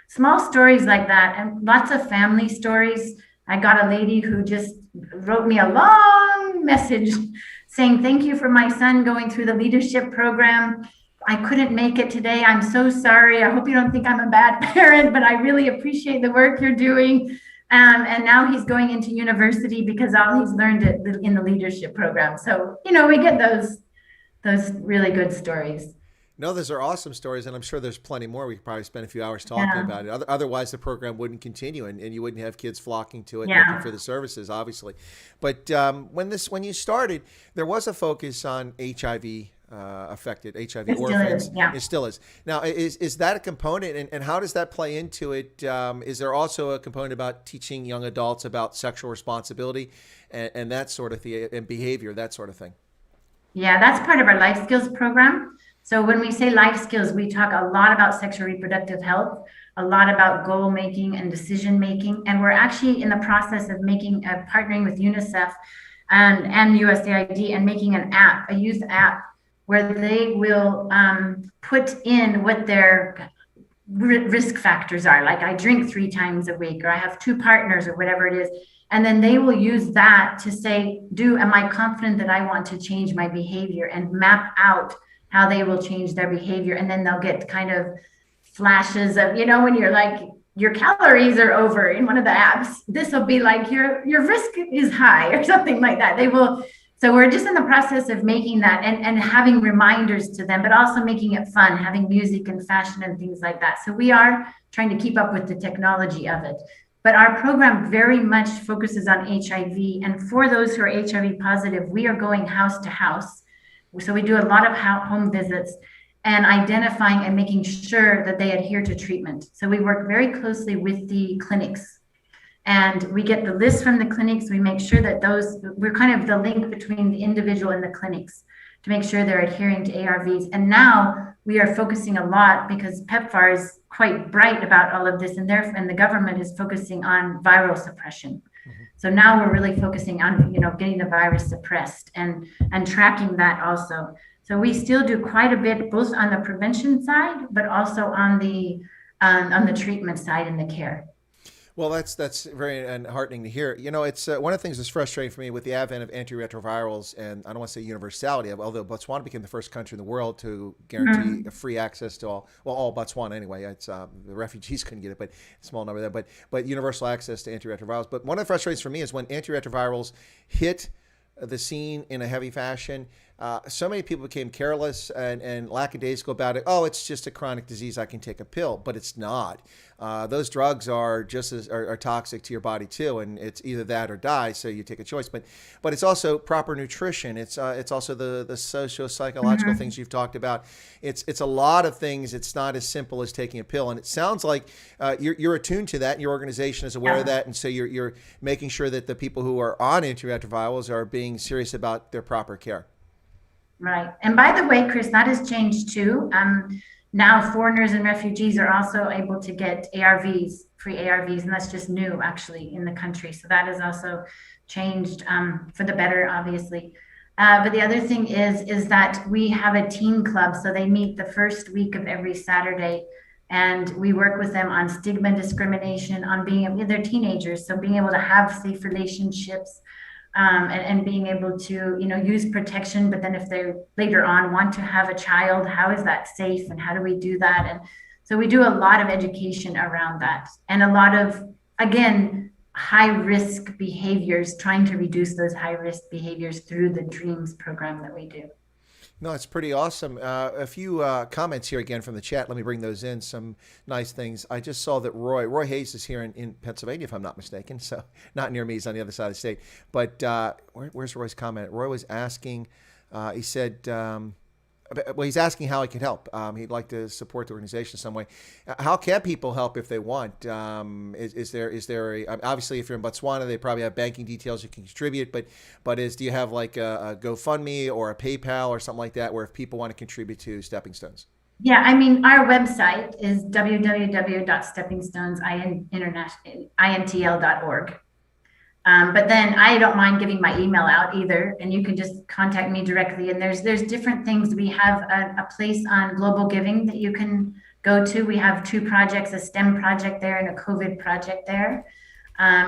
small stories like that, and lots of family stories. I got a lady who just wrote me a long message saying, thank you for my son going through the leadership program. I couldn't make it today. I'm so sorry. I hope you don't think I'm a bad parent, but I really appreciate the work you're doing. And now he's going into university because all he's learned in the leadership program. So, we get those really good stories. No, those are awesome stories, and I'm sure there's plenty more. We could probably spend a few hours talking about it. Otherwise, the program wouldn't continue, and you wouldn't have kids flocking to it, looking for the services, obviously. But when you started, there was a focus on HIV affected, HIV orphans. It still is. Now, is that a component, and how does that play into it? Is there also a component about teaching young adults about sexual responsibility and that sort of thing, and behavior, that sort of thing? Yeah, that's part of our life skills program. So when we say life skills, we talk a lot about sexual reproductive health, a lot about goal making and decision making. And we're actually in the process of partnering with UNICEF and USAID and making an app, a youth app, where they will put in what their risk factors are. Like, I drink 3 times a week, or I have 2 partners, or whatever it is. And then they will use that to say, am I confident that I want to change my behavior, and map out how they will change their behavior. And then they'll get kind of flashes of, when you're like, your calories are over in one of the apps, this will be like, your risk is high, or something like that. So we're just in the process of making that and having reminders to them, but also making it fun, having music and fashion and things like that. So we are trying to keep up with the technology of it. But our program very much focuses on HIV. And for those who are HIV positive, we are going house to house. So we do a lot of home visits and identifying and making sure that they adhere to treatment. So we work very closely with the clinics, and we get the list from the clinics. We make sure that we're kind of the link between the individual and the clinics to make sure they're adhering to ARVs. And now we are focusing a lot, because PEPFAR is quite bright about all of this, and the government is focusing on viral suppression. So now we're really focusing on, getting the virus suppressed and tracking that also. So we still do quite a bit, both on the prevention side, but also on the treatment side and the care. Well, that's very heartening to hear. It's one of the things that's frustrating for me with the advent of antiretrovirals, and I don't want to say universality, although Botswana became the first country in the world to guarantee free access to all Botswana anyway. It's the refugees couldn't get it, but a small number there. But universal access to antiretrovirals. But one of the frustrations for me is when antiretrovirals hit the scene in a heavy fashion. So many people became careless and lackadaisical about it. Oh, it's just a chronic disease. I can take a pill, but it's not. Those drugs are just are toxic to your body too, and it's either that or die. So you take a choice. But it's also proper nutrition. It's also the socio-psychological things you've talked about. It's a lot of things. It's not as simple as taking a pill. And it sounds like you're attuned to that, and your organization is aware of that, and so you're making sure that the people who are on antiretrovirals are being serious about their proper care. Right. And by the way, Chris, that has changed too. Now foreigners and refugees are also able to get ARVs, free ARVs, and that's just new actually in the country. So that has also changed for the better, obviously. But the other thing is that we have a teen club. So they meet the first week of every Saturday, and we work with them on stigma, discrimination, on they're teenagers. So being able to have safe relationships, and being able to, use protection. But then if they later on want to have a child, how is that safe, and how do we do that? And So we do a lot of education around that, and a lot of, again, high risk behaviors, trying to reduce those high risk behaviors through the dreams program that we do. No, it's pretty awesome. A few comments here again from the chat. Let me bring those in. Some nice things. I just saw that Roy Hayes is here in Pennsylvania, if I'm not mistaken. So not near me. He's on the other side of the state. But where's Roy's comment? Roy was asking, he said, well, he's asking how he can help. He'd like to support the organization in some way. How can people help if they want? Is there obviously if you're in Botswana, they probably have banking details you can contribute. But do you have like a GoFundMe or a PayPal or something like that where if people want to contribute to Stepping Stones? Yeah, I mean, our website is www.steppingstonesintl.org. But then I don't mind giving my email out either, and you can just contact me directly. And there's different things. We have a place on Global Giving that you can go to. We have 2 projects, a STEM project there and a COVID project there.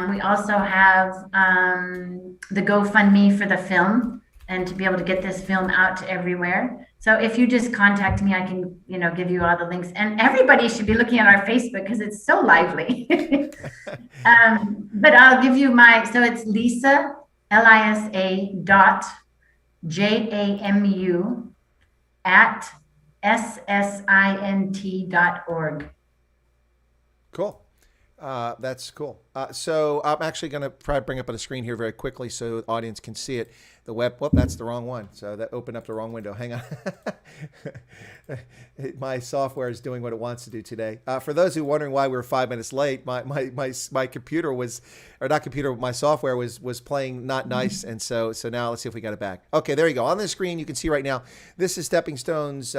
We also have the GoFundMe for the film, and to be able to get this film out to everywhere. So if you just contact me, I can, give you all the links. And everybody should be looking at our Facebook because it's so lively. But I'll give you so it's Lisa, Lisa .jamu at ssint.org. Cool. That's cool. So I'm actually going to try to bring up on the screen here very quickly so the audience can see it. The web, that's the wrong one. So that opened up the wrong window. Hang on. My software is doing what it wants to do today. For those who are wondering why we were 5 minutes late, my computer was, or not computer, my software was playing not nice. And so now let's see if we got it back. Okay, there you go. On the screen, you can see right now, this is Stepping Stones.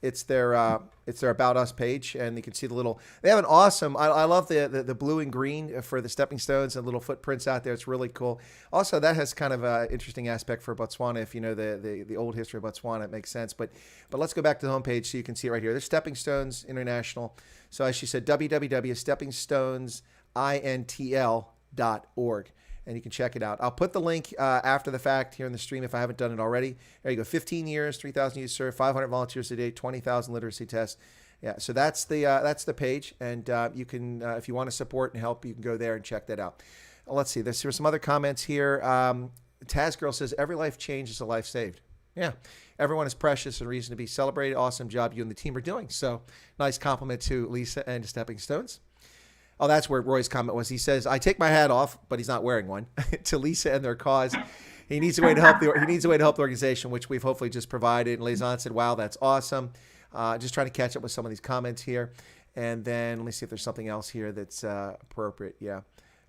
It's their About Us page, and you can see they have an awesome, I love the blue and green for the Stepping Stones and little footprints out there. It's really cool. Also, that has kind of an interesting aspect for Botswana. If you know the old history of Botswana, it makes sense. But let's go back to the homepage so you can see it right here. There's Stepping Stones International. So as she said, www.steppingstonesintl.org. And you can check it out. I'll put the link after the fact here in the stream if I haven't done it already. There you go. 15 years, 3,000 youth served, 500 volunteers a day, 20,000 literacy tests. Yeah, so that's the page. And you can, if you want to support and help, you can go there and check that out. Let's see. There's some other comments here. Taz Girl says, every life changed is a life saved. Yeah, everyone is precious and reason to be celebrated. Awesome job you and the team are doing. So nice compliment to Lisa and to Stepping Stones. Oh, that's where Roy's comment was. He says, I take my hat off, but he's not wearing one, to Lisa and their cause. He needs a way to help the organization, which we've hopefully just provided. And Lazan said, wow, that's awesome. Just trying to catch up with some of these comments here. And then let me see if there's something else here that's appropriate. Yeah.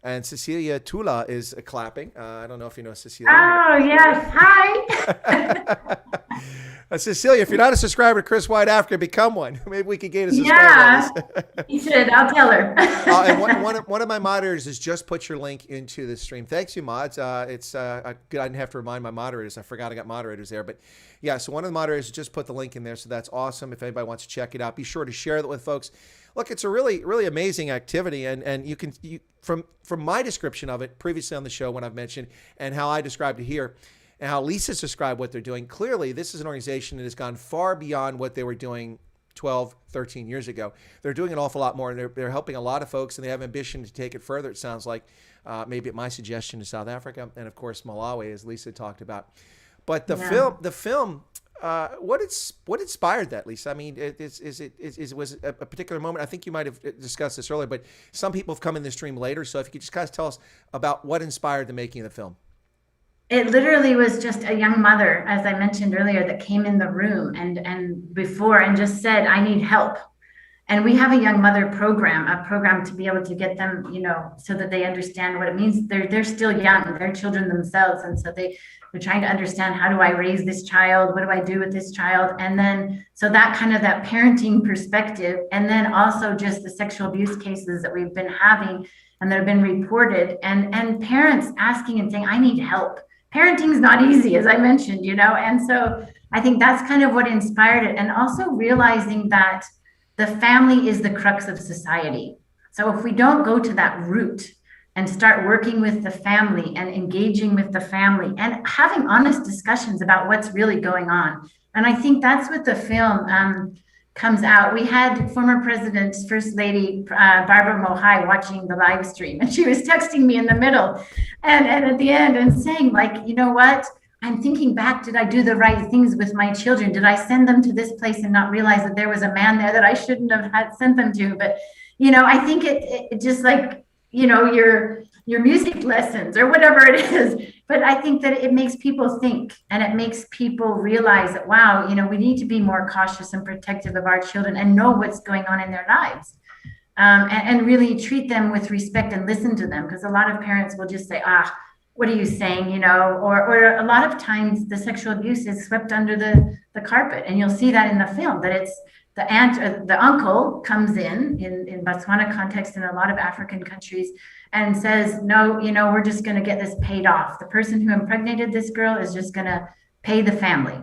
And Cecilia Tula is clapping. I don't know if you know Cecilia. Oh, yes. Hi. Cecilia, if you're not a subscriber to Chris White Africa, become one. Maybe we could gain a subscriber. Yeah, you should. I'll tell her. And one of my moderators has just put your link into the stream. Thanks, you mods. It's good. I didn't have to remind my moderators. I forgot I got moderators there. But yeah, so one of the moderators just put the link in there. So that's awesome. If anybody wants to check it out, be sure to share that with folks. Look, it's a really, really amazing activity. And you can, from my description of it previously on the show when I've mentioned and how I described it here, and how Lisa's described what they're doing, clearly this is an organization that has gone far beyond what they were doing 12, 13 years ago. They're doing an awful lot more, and they're helping a lot of folks, and they have ambition to take it further, it sounds like, maybe at my suggestion to South Africa, and of course Malawi, as Lisa talked about. But the film, what inspired that, Lisa? I mean, was it a particular moment? I think you might have discussed this earlier, but some people have come in this stream later, so if you could just kind of tell us about what inspired the making of the film. It literally was just a young mother, as I mentioned earlier, that came in the room and just said, I need help. And we have a young mother program, a program to be able to get them, so that they understand what it means. They're still young, they're children themselves. And so they're trying to understand, how do I raise this child? What do I do with this child? And then, so that kind of that parenting perspective, and then also just the sexual abuse cases that we've been having and that have been reported, and parents asking and saying, I need help. Parenting is not easy, as I mentioned, and so I think that's kind of what inspired it. And also realizing that the family is the crux of society. So if we don't go to that root and start working with the family and engaging with the family and having honest discussions about what's really going on. And I think that's what the film comes out. We had former President, First Lady Barbara Mohai watching the live stream, and she was texting me in the middle and at the end and saying, like, you know what? I'm thinking back, did I do the right things with my children? Did I send them to this place and not realize that there was a man there that I shouldn't have had sent them to? But, I think it just like, your music lessons or whatever it is. But I think that it makes people think, and it makes people realize that, wow, we need to be more cautious and protective of our children and know what's going on in their lives. And really treat them with respect and listen to them. Because a lot of parents will just say, what are you saying? Or a lot of times the sexual abuse is swept under the carpet. And you'll see that in the film, that it's the aunt or the uncle comes in Botswana context, in a lot of African countries, and says, no, we're just going to get this paid off. The person who impregnated this girl is just going to pay the family.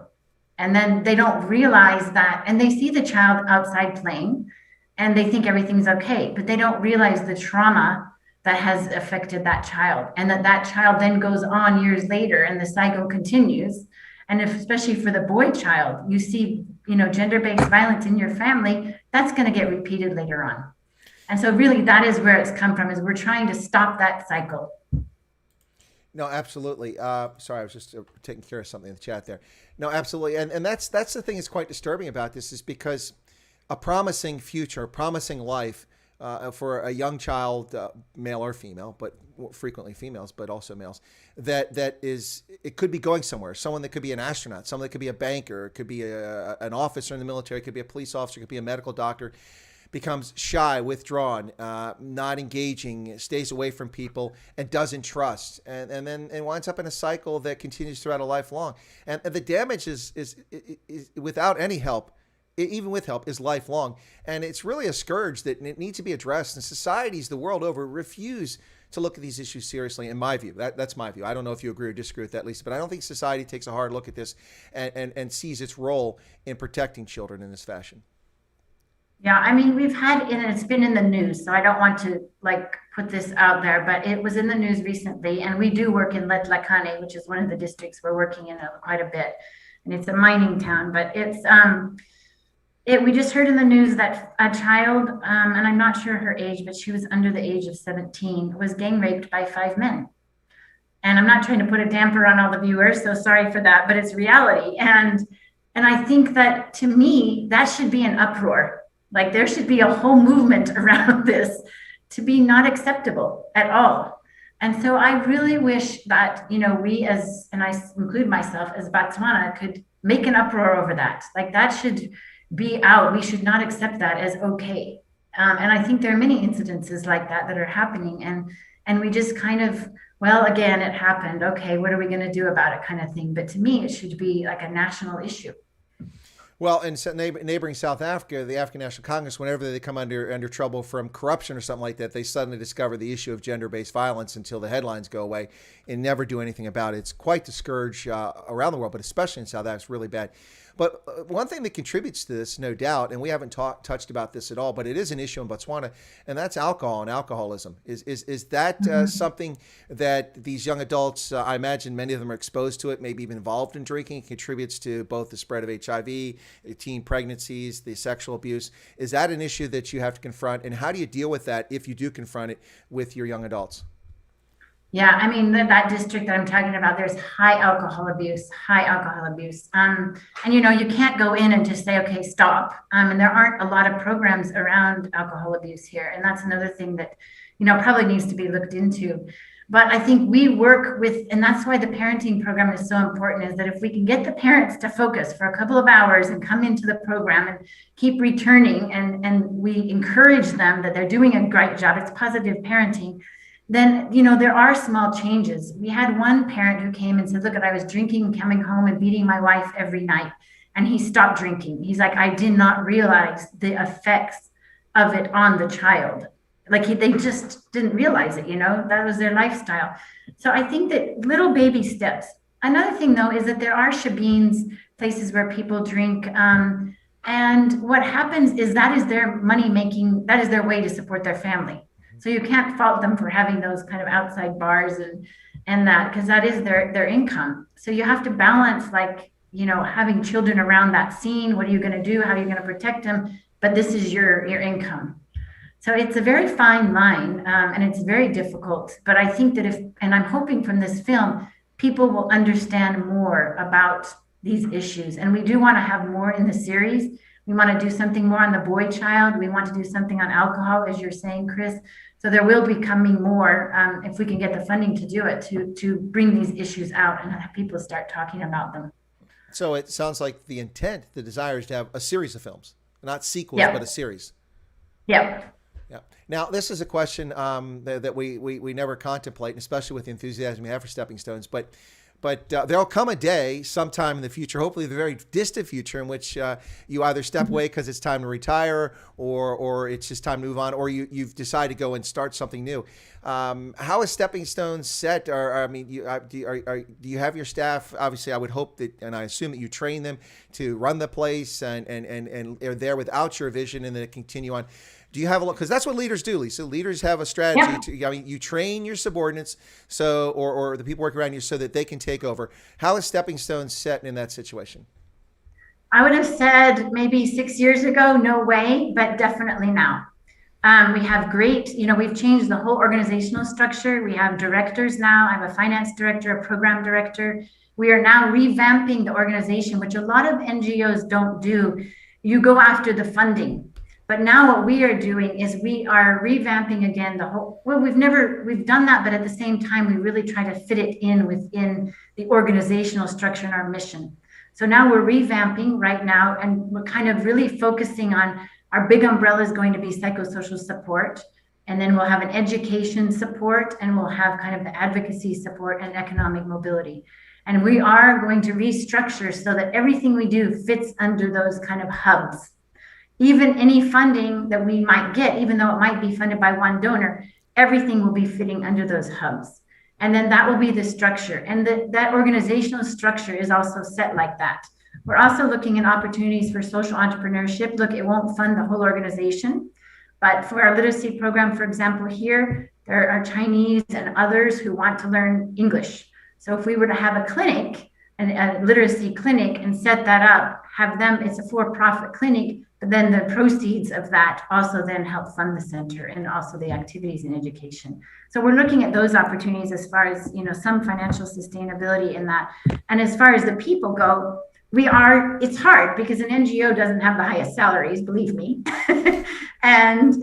And then they don't realize that, and they see the child outside playing and they think everything's okay, but they don't realize the trauma that has affected that child, and that child then goes on years later and the cycle continues. And especially for the boy child, you see, gender-based violence in your family, that's going to get repeated later on. And so really that is where it's come from, is we're trying to stop that cycle. No, absolutely. Sorry, I was just taking care of something in the chat there. No, absolutely. And that's the thing that's quite disturbing about this, is because a promising future, a promising life for a young child, male or female, but frequently females, but also males, it could be going somewhere. Someone that could be an astronaut, someone that could be a banker, it could be an officer in the military, it could be a police officer, it could be a medical doctor, becomes shy, withdrawn, not engaging, stays away from people, and doesn't trust, and then winds up in a cycle that continues throughout a lifelong. And the damage is without any help, even with help, is lifelong. And it's really a scourge that needs to be addressed. And societies the world over refuse to look at these issues seriously, in my view. That's my view. I don't know if you agree or disagree with that, Lisa, but I don't think society takes a hard look at this and sees its role in protecting children in this fashion. Yeah, I mean, we've had, and it's been in the news, so I don't want to put this out there, but it was in the news recently, and we do work in Letlakane, which is one of the districts we're working in quite a bit, and it's a mining town, but it's we just heard in the news that a child, and I'm not sure her age, but she was under the age of 17, was gang raped by 5 men. And I'm not trying to put a damper on all the viewers, so sorry for that, but it's reality. And I think that, to me, that should be an uproar. Like, there should be a whole movement around this to be not acceptable at all. And so I really wish that, we as, and I include myself, as Botswana, could make an uproar over that. Like, that should be out. We should not accept that as okay. And I think there are many incidences like that are happening. And we just kind of, well, again, it happened. Okay, what are we going to do about it, kind of thing. But to me, it should be like a national issue. Well, in neighboring South Africa, the African National Congress, whenever they come under trouble from corruption or something like that, they suddenly discover the issue of gender-based violence until the headlines go away and never do anything about it. It's quite the scourge around the world, but especially in South Africa, it's really bad. But one thing that contributes to this, no doubt, and we haven't touched about this at all, but it is an issue in Botswana, and that's alcohol and alcoholism. Is that something that these young adults, I imagine many of them are exposed to it, maybe even involved in drinking, contributes to both the spread of HIV, teen pregnancies, the sexual abuse? Is that an issue that you have to confront, and how do you deal with that if you do confront it with your young adults? Yeah, I mean, that district that I'm talking about, there's high alcohol abuse. And, you can't go in and just say, okay, stop. And there aren't a lot of programs around alcohol abuse here. And that's another thing that, probably needs to be looked into. But I think we work with, and that's why the parenting program is so important, is that if we can get the parents to focus for a couple of hours and come into the program and keep returning, and we encourage them that they're doing a great job, it's positive parenting, then, there are small changes. We had one parent who came and said, look, I was drinking, coming home and beating my wife every night. And he stopped drinking. He's like, I did not realize the effects of it on the child. Like, they just didn't realize it, that was their lifestyle. So I think that little baby steps. Another thing, though, is that there are shebeens, places where people drink. And what happens is that is their money making, that is their way to support their family. So you can't fault them for having those kind of outside bars and that, because that is their income. So you have to balance, having children around that scene. What are you going to do? How are you going to protect them? But this is your income. So it's a very fine line, and it's very difficult. But I think that and I'm hoping from this film, people will understand more about these issues. And we do want to have more in the series. We want to do something more on the boy child. We want to do something on alcohol, as you're saying, Chris. So there will be coming more if we can get the funding to do it, to bring these issues out and have people start talking about them. So it sounds like the intent, the desire is to have a series of films, not sequels, but a series. Yep. Yeah. Now, this is a question that we never contemplate, especially with the enthusiasm we have for Stepping Stones. But there'll come a day sometime in the future, hopefully the very distant future, in which you either step away because it's time to retire, or it's just time to move on, or you've decided to go and start something new. How is Stepping Stones set? Do you have your staff? Obviously, I would hope that, and I assume that you train them to run the place and are there without your vision and then continue on. Do you have a look? Because that's what leaders do, Lisa. Leaders have a strategy. You train your subordinates or the people working around you so that they can take over. How is Stepping Stones set in that situation? I would have said maybe 6 years ago, no way, but definitely now. We have great, we've changed the whole organizational structure. We have directors now. I have a finance director, a program director. We are now revamping the organization, which a lot of NGOs don't do. You go after the funding. But now what we are doing is we are revamping again we've done that, but at the same time, we really try to fit it in within the organizational structure and our mission. So now we're revamping right now, and we're kind of really focusing on our big umbrella is going to be psychosocial support. And then we'll have an education support, and we'll have kind of the advocacy support and economic mobility. And we are going to restructure so that everything we do fits under those kind of hubs. Even any funding that we might get, even though it might be funded by one donor, everything will be fitting under those hubs. And then that will be the structure. And that organizational structure is also set like that. We're also looking at opportunities for social entrepreneurship. Look, it won't fund the whole organization, but for our literacy program, for example, here, there are Chinese and others who want to learn English. So if we were to have a clinic, a literacy clinic, and set that up, have them, it's a for-profit clinic, but then the proceeds of that also then help fund the center and also the activities in education. So we're looking at those opportunities as far as, some financial sustainability in that. And as far as the people go, it's hard because an NGO doesn't have the highest salaries, believe me. And,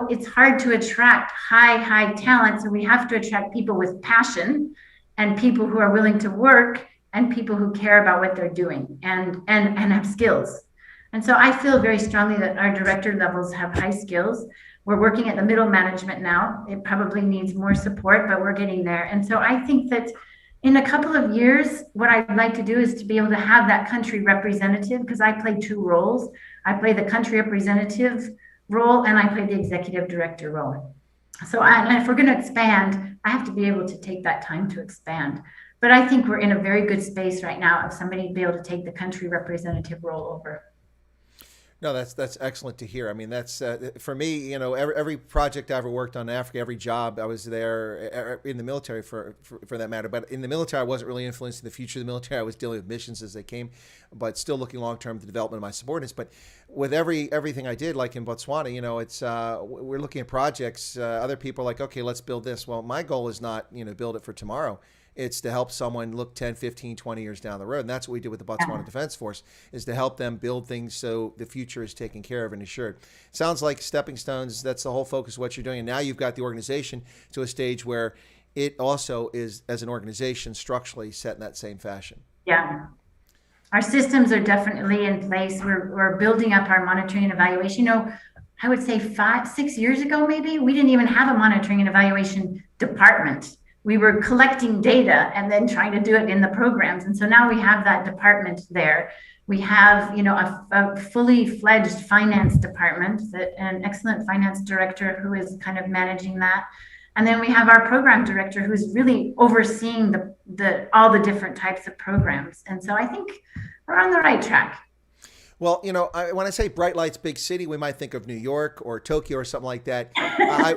it's hard to attract high talent. So we have to attract people with passion and people who are willing to work and people who care about what they're doing and have skills. And so I feel very strongly that our director levels have high skills. We're working at the middle management now. It probably needs more support, but we're getting there. And so I think that in a couple of years, what I'd like to do is to be able to have that country representative, because I play two roles. I play the country representative role and I play the executive director role. So if we're going to expand, I have to be able to take that time to expand. But I think we're in a very good space right now of somebody to be able to take the country representative role over. No, that's excellent to hear. I mean, that's for me. Every project I ever worked on in Africa, every job I was there in the military for that matter. But in the military, I wasn't really influencing the future of the military. I was dealing with missions as they came, but still looking long term at the development of my subordinates. But with everything I did, like in Botswana, it's we're looking at projects. Other people are like, okay, let's build this. Well, my goal is not build it for tomorrow. It's to help someone look 10, 15, 20 years down the road. And that's what we did with the Botswana Defense Force, is to help them build things so the future is taken care of and assured. Sounds like Stepping Stones, that's the whole focus of what you're doing. And now you've got the organization to a stage where it also is, as an organization, structurally set in that same fashion. Yeah. Our systems are definitely in place. We're building up our monitoring and evaluation. I would say 5-6 years ago, maybe, we didn't even have a monitoring and evaluation department. We were collecting data and then trying to do it in the programs. And so now we have that department there. We have, a fully fledged finance department, an excellent finance director who is kind of managing that. And then we have our program director who's really overseeing all the different types of programs. And so I think we're on the right track. Well, when I say bright lights, big city, we might think of New York or Tokyo or something like that.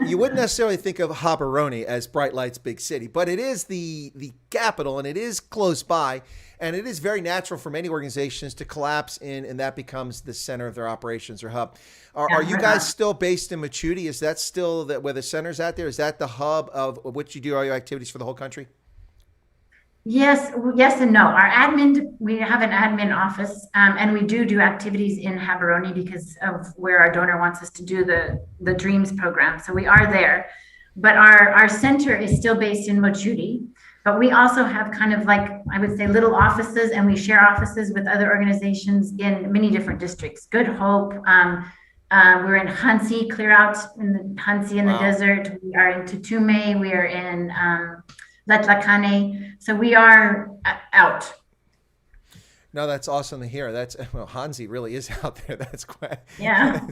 You wouldn't necessarily think of Gaborone as bright lights, big city, but it is the capital, and it is close by, and it is very natural for many organizations to collapse in, and that becomes the center of their operations or hub. Are you guys still based in Machuti? Is that still where the center's at there? Is that the hub of which you do all your activities for the whole country? Yes and no. We have an admin office, and we do activities in Gaborone because of where our donor wants us to do the Dreams program. So we are there, but our center is still based in Mochudi. But we also have kind of like, I would say, little offices, and we share offices with other organizations in many different districts. Good Hope. We're in Hansi, clear out in the Hansi in the desert. We are in Tutume. We are in Letlakane. So we are out. No, that's awesome to hear. Hansi really is out there. That's quite. Yeah.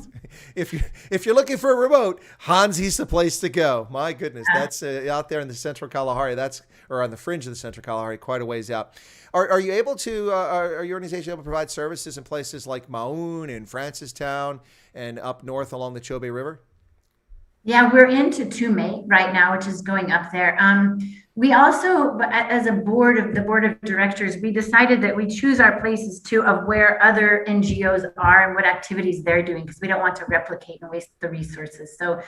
If you're looking for a remote, Hansi's the place to go. My goodness, that's out there in the Central Kalahari. Or on the fringe of the Central Kalahari, quite a ways out. Are you able to? Are your organization able to provide services in places like Maun and Francistown and up north along the Chobe River? Yeah, we're into Tume right now, which is going up there. We also, as the board of directors, we decided that we choose our places too of where other NGOs are and what activities they're doing, because we don't want to replicate and waste the resources. So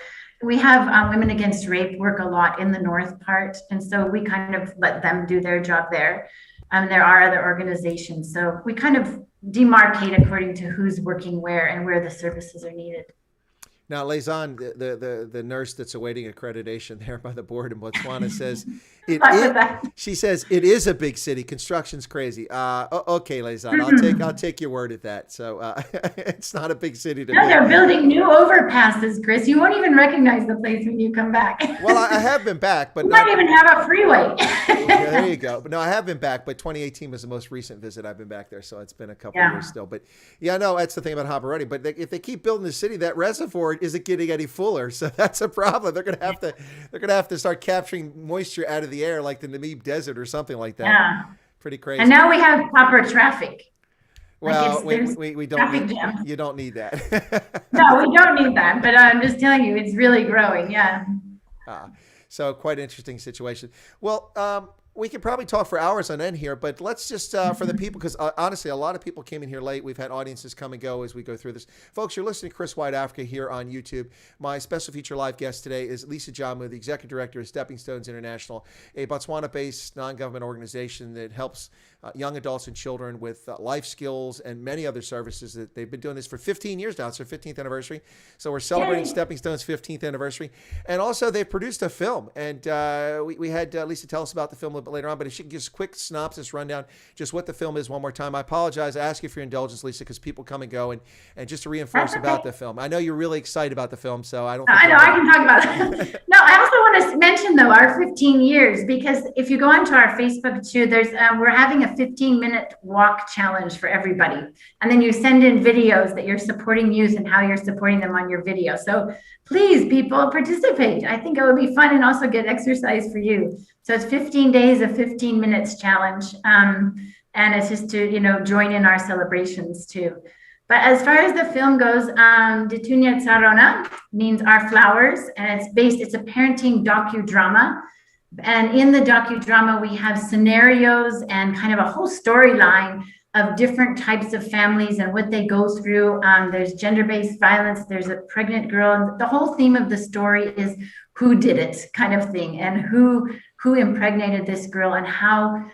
we have Women Against Rape work a lot in the north part, and so we kind of let them do their job there. There are other organizations, so we kind of demarcate according to who's working where and where the services are needed. Now, Lezan, the nurse that's awaiting accreditation there by the board in Botswana says, she says it is a big city. Construction's crazy. Okay, Lezan, I'll take your word at that. So it's not a big city to me. They're building new overpasses, Chris. You won't even recognize the place when you come back. Well, I have been back, but you might even have a freeway. Yeah, there you go. But no, I have been back, but 2018 was the most recent visit I've been back there, so it's been a couple of years still. But yeah, no, that's the thing about Gaborone. But if they keep building the city, that reservoir isn't getting any fuller, so that's a problem. They're gonna have to start capturing moisture out of the air like the Namib Desert or something like that. Yeah, pretty crazy. And now we have proper traffic. Well, we don't. You don't need that. No, we don't need that. But I'm just telling you, it's really growing. Yeah. So quite interesting situation. Well, we could probably talk for hours on end here, but let's just, for the people, because honestly, a lot of people came in here late. We've had audiences come and go as we go through this. Folks, you're listening to Chris White Africa here on YouTube. My special feature live guest today is Lisa Jamu, the executive director of Stepping Stones International, a Botswana-based non-government organization that helps young adults and children with life skills and many other services. That they've been doing this for 15 years now. It's their 15th anniversary. So we're celebrating Stepping Stones' 15th anniversary. And also they've produced a film. And we had Lisa tell us about the film a little bit later on, but if she can give us a quick synopsis rundown, just what the film is one more time. I apologize. I ask you for your indulgence, Lisa, because people come and go. And just to reinforce about the film. I know you're really excited about the film, so I don't think I know, I can talk about it. No, I also want to mention, though, our 15 years, because if you go onto our Facebook, too, there's we're having a 15-minute walk challenge for everybody. And then you send in videos that you're supporting youth and how you're supporting them on your video. So please, people, participate. I think it would be fun and also get exercise for you. So it's 15 days of 15 minutes challenge. And it's just to, join in our celebrations, too. But as far as the film goes, Ditunya Tsarona means our flowers, and it's a parenting docudrama. And in the docudrama, we have scenarios and kind of a whole storyline of different types of families and what they go through. There's gender-based violence, there's a pregnant girl, and the whole theme of the story is who did it kind of thing, and who impregnated this girl, and how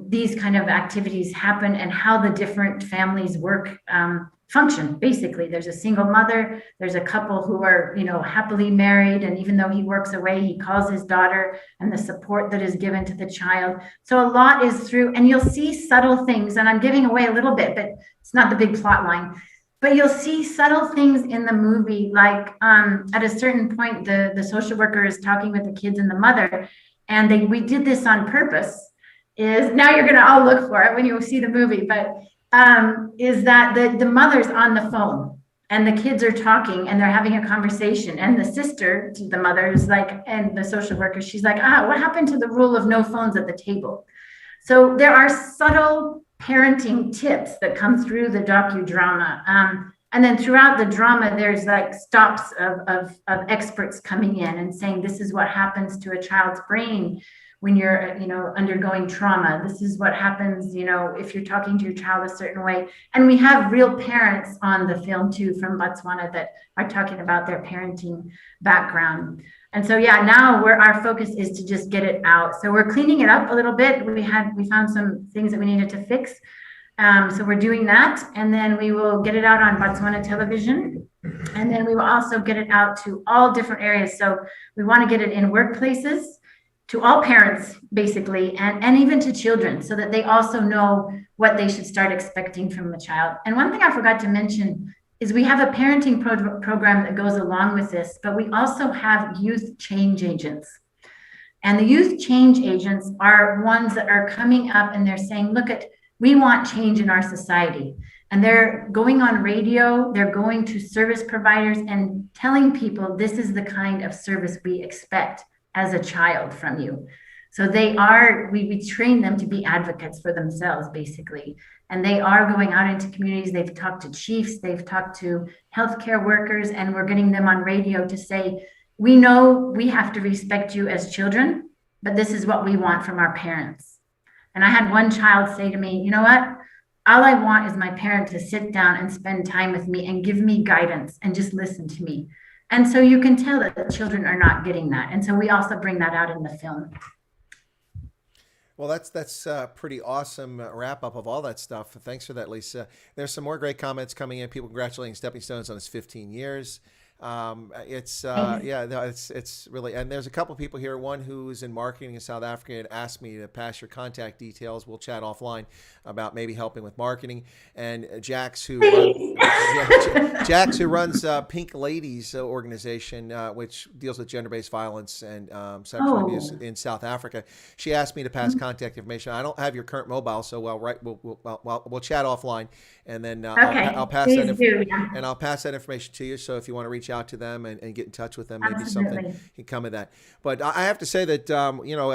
these kind of activities happen, and how the different families work, function. Basically, there's a single mother, there's a couple who are, happily married, and even though he works away, he calls his daughter, and the support that is given to the child. So a lot is through, and you'll see subtle things, and I'm giving away a little bit, but it's not the big plot line. But you'll see subtle things in the movie, like at a certain point, the social worker is talking with the kids and the mother, and we did this on purpose. Now you're going to all look for it when you see the movie, but is that the mother's on the phone and the kids are talking and they're having a conversation, and the sister to the mother is like, and the social worker, she's like, what happened to the rule of no phones at the table? So there are subtle parenting tips that come through the docudrama. And then throughout the drama, there's like stops of experts coming in and saying, this is what happens to a child's brain when you're, undergoing trauma. This is what happens, if you're talking to your child a certain way. And we have real parents on the film too from Botswana that are talking about their parenting background. And so, now our focus is to just get it out. So we're cleaning it up a little bit. We found some things that we needed to fix. So we're doing that, and then we will get it out on Botswana television, and then we will also get it out to all different areas. So we want to get it in workplaces, to all parents, basically, and even to children, so that they also know what they should start expecting from a child. And one thing I forgot to mention is we have a parenting program that goes along with this, but we also have youth change agents. And the youth change agents are ones that are coming up and they're saying, we want change in our society. And they're going on radio, they're going to service providers and telling people this is the kind of service we expect as a child from you. So we train them to be advocates for themselves, basically. And they are going out into communities. They've talked to chiefs, they've talked to healthcare workers, and we're getting them on radio to say, we know we have to respect you as children, but this is what we want from our parents. And I had one child say to me, you know what? All I want is my parent to sit down and spend time with me and give me guidance and just listen to me. And so you can tell that the children are not getting that. And so we also bring that out in the film. Well, that's a pretty awesome wrap up of all that stuff. Thanks for that, Lisa. There's some more great comments coming in. People congratulating Stepping Stones on his 15 years. It's really, and there's a couple people here. One who's in marketing in South Africa had asked me to pass your contact details. We'll chat offline about maybe helping with marketing. And Jax, who runs Pink Ladies organization, which deals with gender-based violence and sexual abuse in South Africa. She asked me to pass contact information. I don't have your current mobile, so we'll chat offline, and then I'll pass and I'll pass that information to you. So if you want to reach out to them and get in touch with them, maybe something can come of that. But I have to say that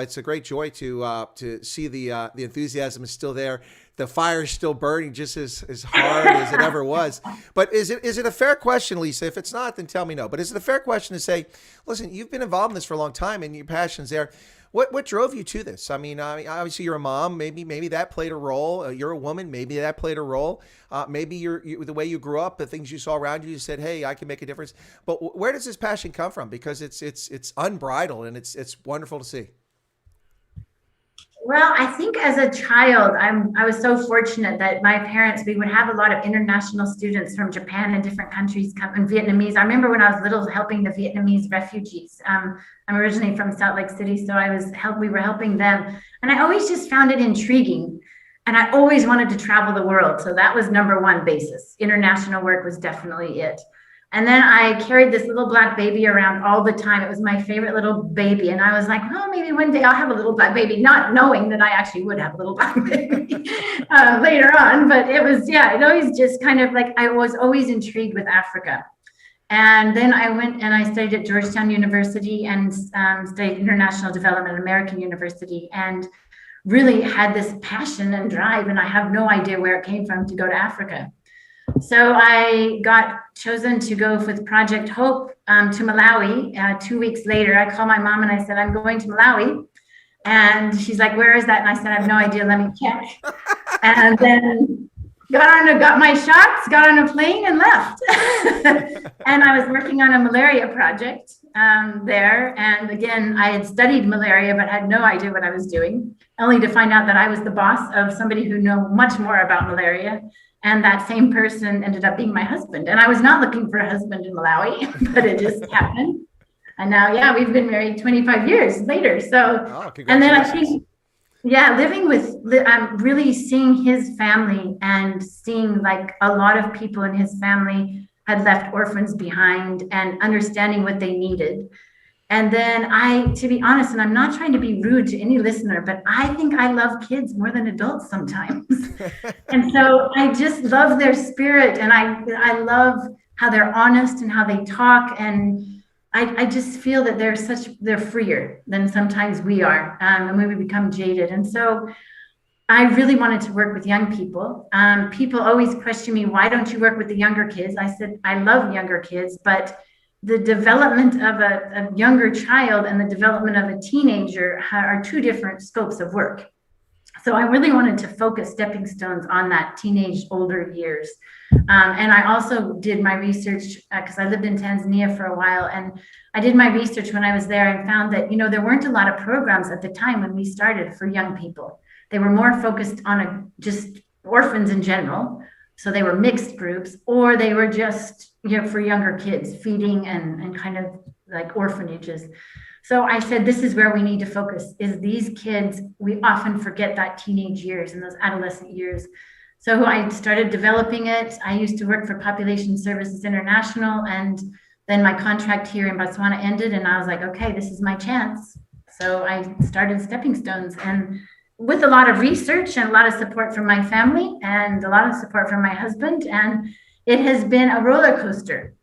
it's a great joy to see the enthusiasm is still there. The fire is still burning just as hard as it ever was. But is it a fair question, Lisa? If it's not, then tell me no. But is it a fair question to say, listen, you've been involved in this for a long time and your passion's there. What drove you to this? I mean, obviously you're a mom. Maybe that played a role. You're a woman. Maybe that played a role. Maybe the way you grew up, the things you saw around you, you said, "Hey, I can make a difference." But where does this passion come from? Because it's unbridled and it's wonderful to see. Well, I think as a child, I was so fortunate that my parents, we would have a lot of international students from Japan and different countries come, and Vietnamese. I remember when I was little helping the Vietnamese refugees. I'm originally from Salt Lake City, so we were helping them. And I always just found it intriguing. And I always wanted to travel the world. So that was number one basis. International work was definitely it. And then I carried this little black baby around all the time. It was my favorite little baby. And I was like, oh, maybe one day I'll have a little black baby, not knowing that I actually would have a little black baby later on. But it always just kind of like, I was always intrigued with Africa. And then I went and I studied at Georgetown University and studied international development at American University, and really had this passion and drive. And I have no idea where it came from to go to Africa. So I got chosen to go with Project Hope to Malawi. 2 weeks later, I called my mom and I said, I'm going to Malawi. And she's like, where is that? And I said, I have no idea. Let me check. And then got my shots, got on a plane and left. And I was working on a malaria project there. And again, I had studied malaria, but had no idea what I was doing, only to find out that I was the boss of somebody who knew much more about malaria. And that same person ended up being my husband. And I was not looking for a husband in Malawi, but it just happened. And now, we've been married 25 years later. So, and then I think, I'm really seeing his family and seeing like a lot of people in his family had left orphans behind and understanding what they needed. And then to be honest, and I'm not trying to be rude to any listener, but I think I love kids more than adults sometimes. And so I just love their spirit, and I love how they're honest and how they talk. And I just feel that they're freer than sometimes we are, and when we become jaded. And so I really wanted to work with young people. People always question me, why don't you work with the younger kids? I said, I love younger kids, but the development of a younger child and the development of a teenager are two different scopes of work. So I really wanted to focus stepping stones on that teenage older years. And I also did my research because I lived in Tanzania for a while, and I did my research when I was there and found that, there weren't a lot of programs at the time when we started for young people. They were more focused on just orphans in general. So they were mixed groups, or they were just, for younger kids, feeding and kind of like orphanages. So I said, this is where we need to focus, is these kids. We often forget that teenage years and those adolescent years. So I started developing it. I used to work for Population Services International, and then my contract here in Botswana ended, and I was like, okay, this is my chance. So I started Stepping Stones, and with a lot of research and a lot of support from my family and a lot of support from my husband, and it has been a roller coaster.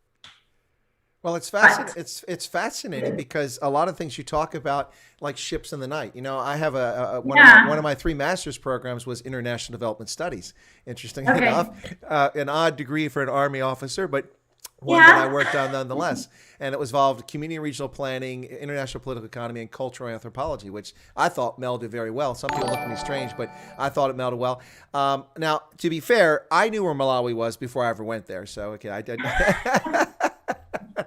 Well, it's fascinating. It's fascinating because a lot of things you talk about, like ships in the night. I have one of my 3 master's programs was international development studies. Interestingly enough, an odd degree for an Army officer, but one that I worked on nonetheless. And it was involved community and regional planning, international political economy, and cultural anthropology, which I thought melded very well. Some people look at me strange, but I thought it melded well. Now, to be fair, I knew where Malawi was before I ever went there. So, okay, I did.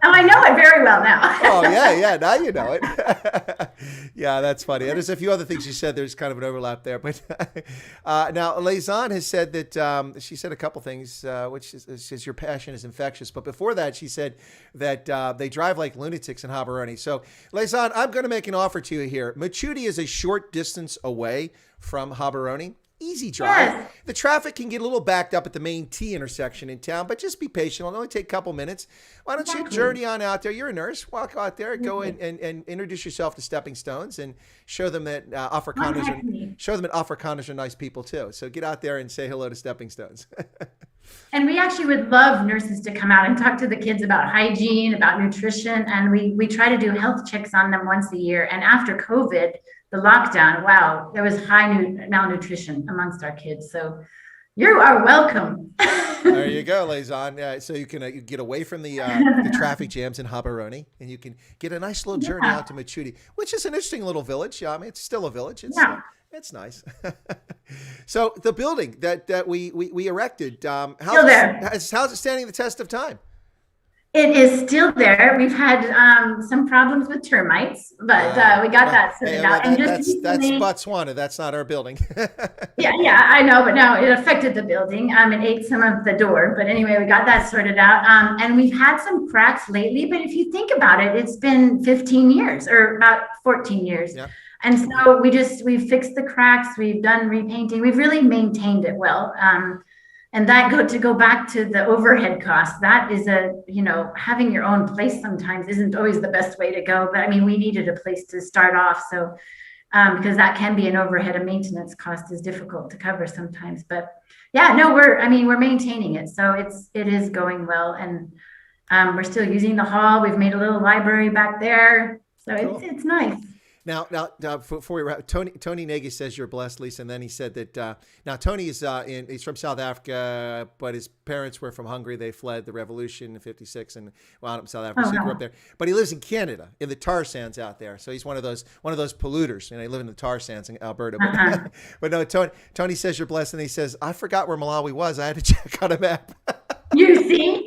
Oh, I know it very well now. Oh, yeah. Now you know it. Yeah, that's funny. And there's a few other things you said. There's kind of an overlap there. But now, Leizan has said that she said a couple things, which is your passion is infectious. But before that, she said that they drive like lunatics in Habaroni. So, Leizan, I'm going to make an offer to you here. Machuti is a short distance away from Habaroni. Easy drive. Yes. The traffic can get a little backed up at the main T intersection in town, but just be patient. It'll only take a couple minutes. Why don't you journey on out there? You're a nurse. Walk out there, go in and introduce yourself to Stepping Stones and show them that Afrikaners are nice people too. So get out there and say hello to Stepping Stones. And we actually would love nurses to come out and talk to the kids about hygiene, about nutrition. And we try to do health checks on them once a year. And after COVID, the lockdown, wow, there was high malnutrition amongst our kids. So you are welcome. There you go, Leizan. So you can you get away from the traffic jams in Habaroni, and you can get a nice little journey out to Machuti, which is an interesting little village. I mean, it's still a village. It's nice. So the building that we erected, how's it standing the test of time? It is still there. We've had some problems with termites, but we got that sorted out. And that's Botswana. That's not our building. yeah, I know, but no, it affected the building. It ate some of the door, but anyway, we got that sorted out. And we've had some cracks lately, but if you think about it, it's been 15 years or about 14 years. Yeah. And so we've fixed the cracks. We've done repainting. We've really maintained it well. And that to go back to the overhead cost, that is having your own place sometimes isn't always the best way to go. But I mean, we needed a place to start off. So, because that can be an overhead, a maintenance cost is difficult to cover sometimes. But yeah, no, we're maintaining it. So it is going well. And we're still using the hall. We've made a little library back there. So cool. It's nice. Now, before we wrap, Tony Nagy says you're blessed, Lisa, and then he said that now Tony is he's from South Africa, but his parents were from Hungary. They fled the revolution in '56 and wound up in South Africa. So he grew up there, but he lives in Canada in the tar sands out there. So he's one of those polluters. He live in the tar sands in Alberta. But, but no, Tony says you're blessed, and he says I forgot where Malawi was. I had to check on a map. You see.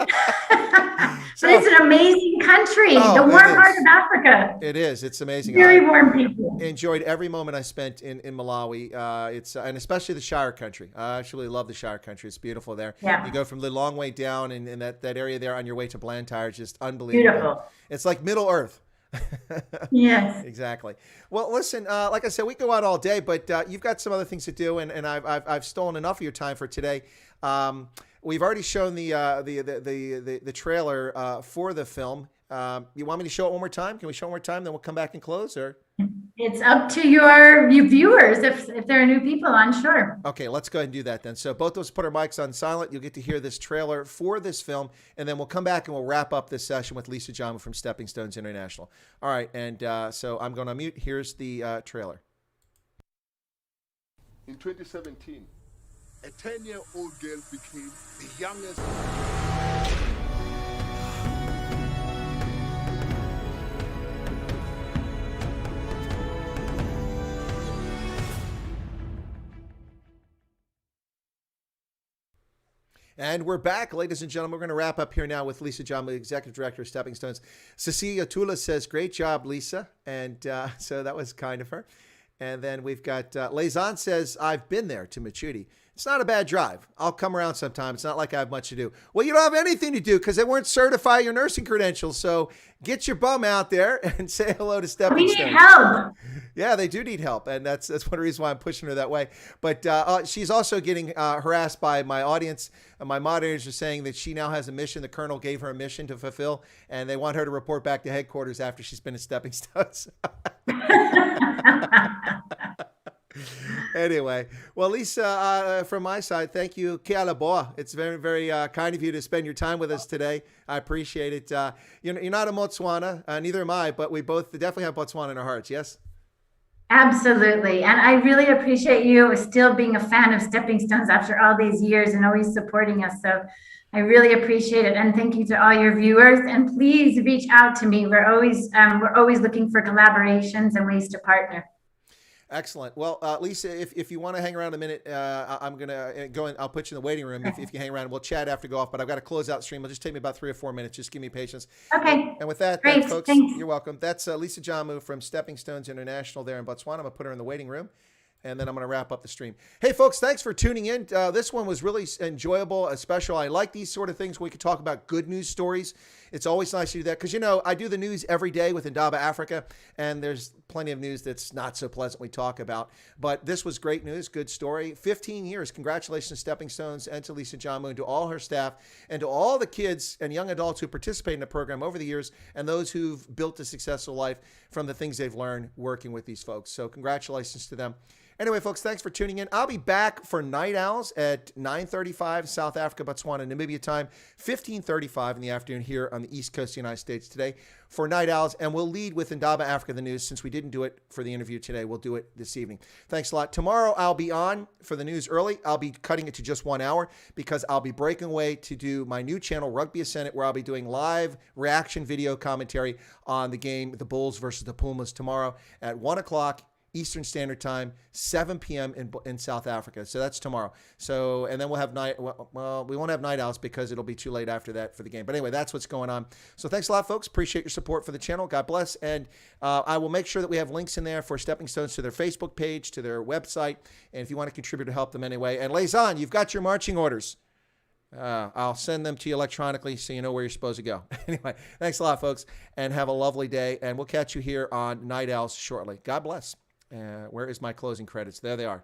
But it's an amazing country, the warm part of Africa. It is. It's amazing. Very warm people. Enjoyed every moment I spent in Malawi. And especially the Shire country. I actually love the Shire country. It's beautiful there. Yeah. You go from the long way down in that area there on your way to Blantyre. It's just unbelievable. Beautiful. It's like Middle Earth. Yes. Exactly. Well, listen, like I said, we go out all day, but you've got some other things to do, and I've stolen enough of your time for today. We've already shown the trailer for the film. You want me to show it one more time? Can we show it one more time? Then we'll come back and close, or? It's up to your viewers if there are new people on, sure. Okay, let's go ahead and do that then. So both of us put our mics on silent. You'll get to hear this trailer for this film, and then we'll come back and we'll wrap up this session with Lisa Jamu from Stepping Stones International. All right, and so I'm going to mute. Here's the trailer. in 2017, a 10-year-old girl became the youngest. And we're back, ladies and gentlemen. We're going to wrap up here now with Lisa Jamu, Executive Director of Stepping Stones. Cecilia Tula says, great job, Lisa. And so that was kind of her. And then we've got Lezan says, I've been there to Machuti. It's not a bad drive. I'll come around sometime. It's not like I have much to do. Well, you don't have anything to do because they weren't certifying your nursing credentials. So get your bum out there and say hello to Stepping Stones. We need help. Yeah, they do need help, and that's one reason why I'm pushing her that way. But she's also getting harassed by my audience. My moderators are saying that she now has a mission. The colonel gave her a mission to fulfill, and they want her to report back to headquarters after she's been at Stepping Stones. Anyway, well, Lisa, from my side, thank you. Kia ora boa. It's very, very kind of you to spend your time with us today. I appreciate it. You're not in Botswana, neither am I, but we both definitely have Botswana in our hearts, yes? Absolutely. And I really appreciate you still being a fan of Stepping Stones after all these years and always supporting us. So I really appreciate it. And thank you to all your viewers. And please reach out to me. We're always looking for collaborations and ways to partner. Excellent. Well, Lisa, if you want to hang around a minute, I'm going to go in. I'll put you in the waiting room if you hang around. We'll chat after go off, but I've got to close out the stream. It'll just take me about 3 or 4 minutes. Just give me patience. Okay. And with that, Great. folks, Thanks. you're welcome. That's Lisa Jamu from Stepping Stones International there in Botswana. I'm going to put her in the waiting room, and then I'm going to wrap up the stream. Hey, folks, thanks for tuning in. This one was really enjoyable, special. I like these sort of things where we can talk about good news stories. It's always nice to do that because, I do the news every day with Indaba Africa, and there's plenty of news that's not so pleasant we talk about. But this was great news, good story. 15 years. Congratulations to Stepping Stones and to Lisa Jamu and to all her staff and to all the kids and young adults who participate in the program over the years and those who've built a successful life from the things they've learned working with these folks. So congratulations to them. Anyway, folks, thanks for tuning in. I'll be back for Night Owls at 9:35 South Africa, Botswana, Namibia time, 15:35 in the afternoon here on the East Coast of the United States today for Night Owls. And we'll lead with Indaba Africa, the news. Since we didn't do it for the interview today, we'll do it this evening. Thanks a lot. Tomorrow, I'll be on for the news early. I'll be cutting it to just 1 hour because I'll be breaking away to do my new channel, Rugby Ascendant, where I'll be doing live reaction video commentary on the game, the Bulls versus the Pumas, tomorrow at 1 o'clock. Eastern Standard Time, 7 p.m. in South Africa. So that's tomorrow. So, and then we'll have we won't have Night Owls because it'll be too late after that for the game. But anyway, that's what's going on. So thanks a lot, folks. Appreciate your support for the channel. God bless. And I will make sure that we have links in there for Stepping Stones to their Facebook page, to their website. And if you want to contribute to help them anyway. And Lezan, you've got your marching orders. I'll send them to you electronically so you know where you're supposed to go. Anyway, thanks a lot, folks. And have a lovely day. And we'll catch you here on Night Owls shortly. God bless. Where is my closing credits? There they are.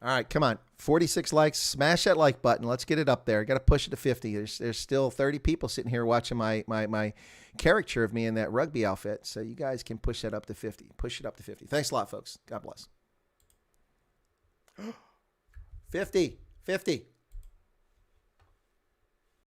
All right, come on. 46 likes. Smash that like button. Let's get it up there. Got to push it to 50. There's still 30 people sitting here watching my caricature of me in that rugby outfit. So you guys can push that up to 50. Push it up to 50. Thanks a lot, folks. God bless. 50.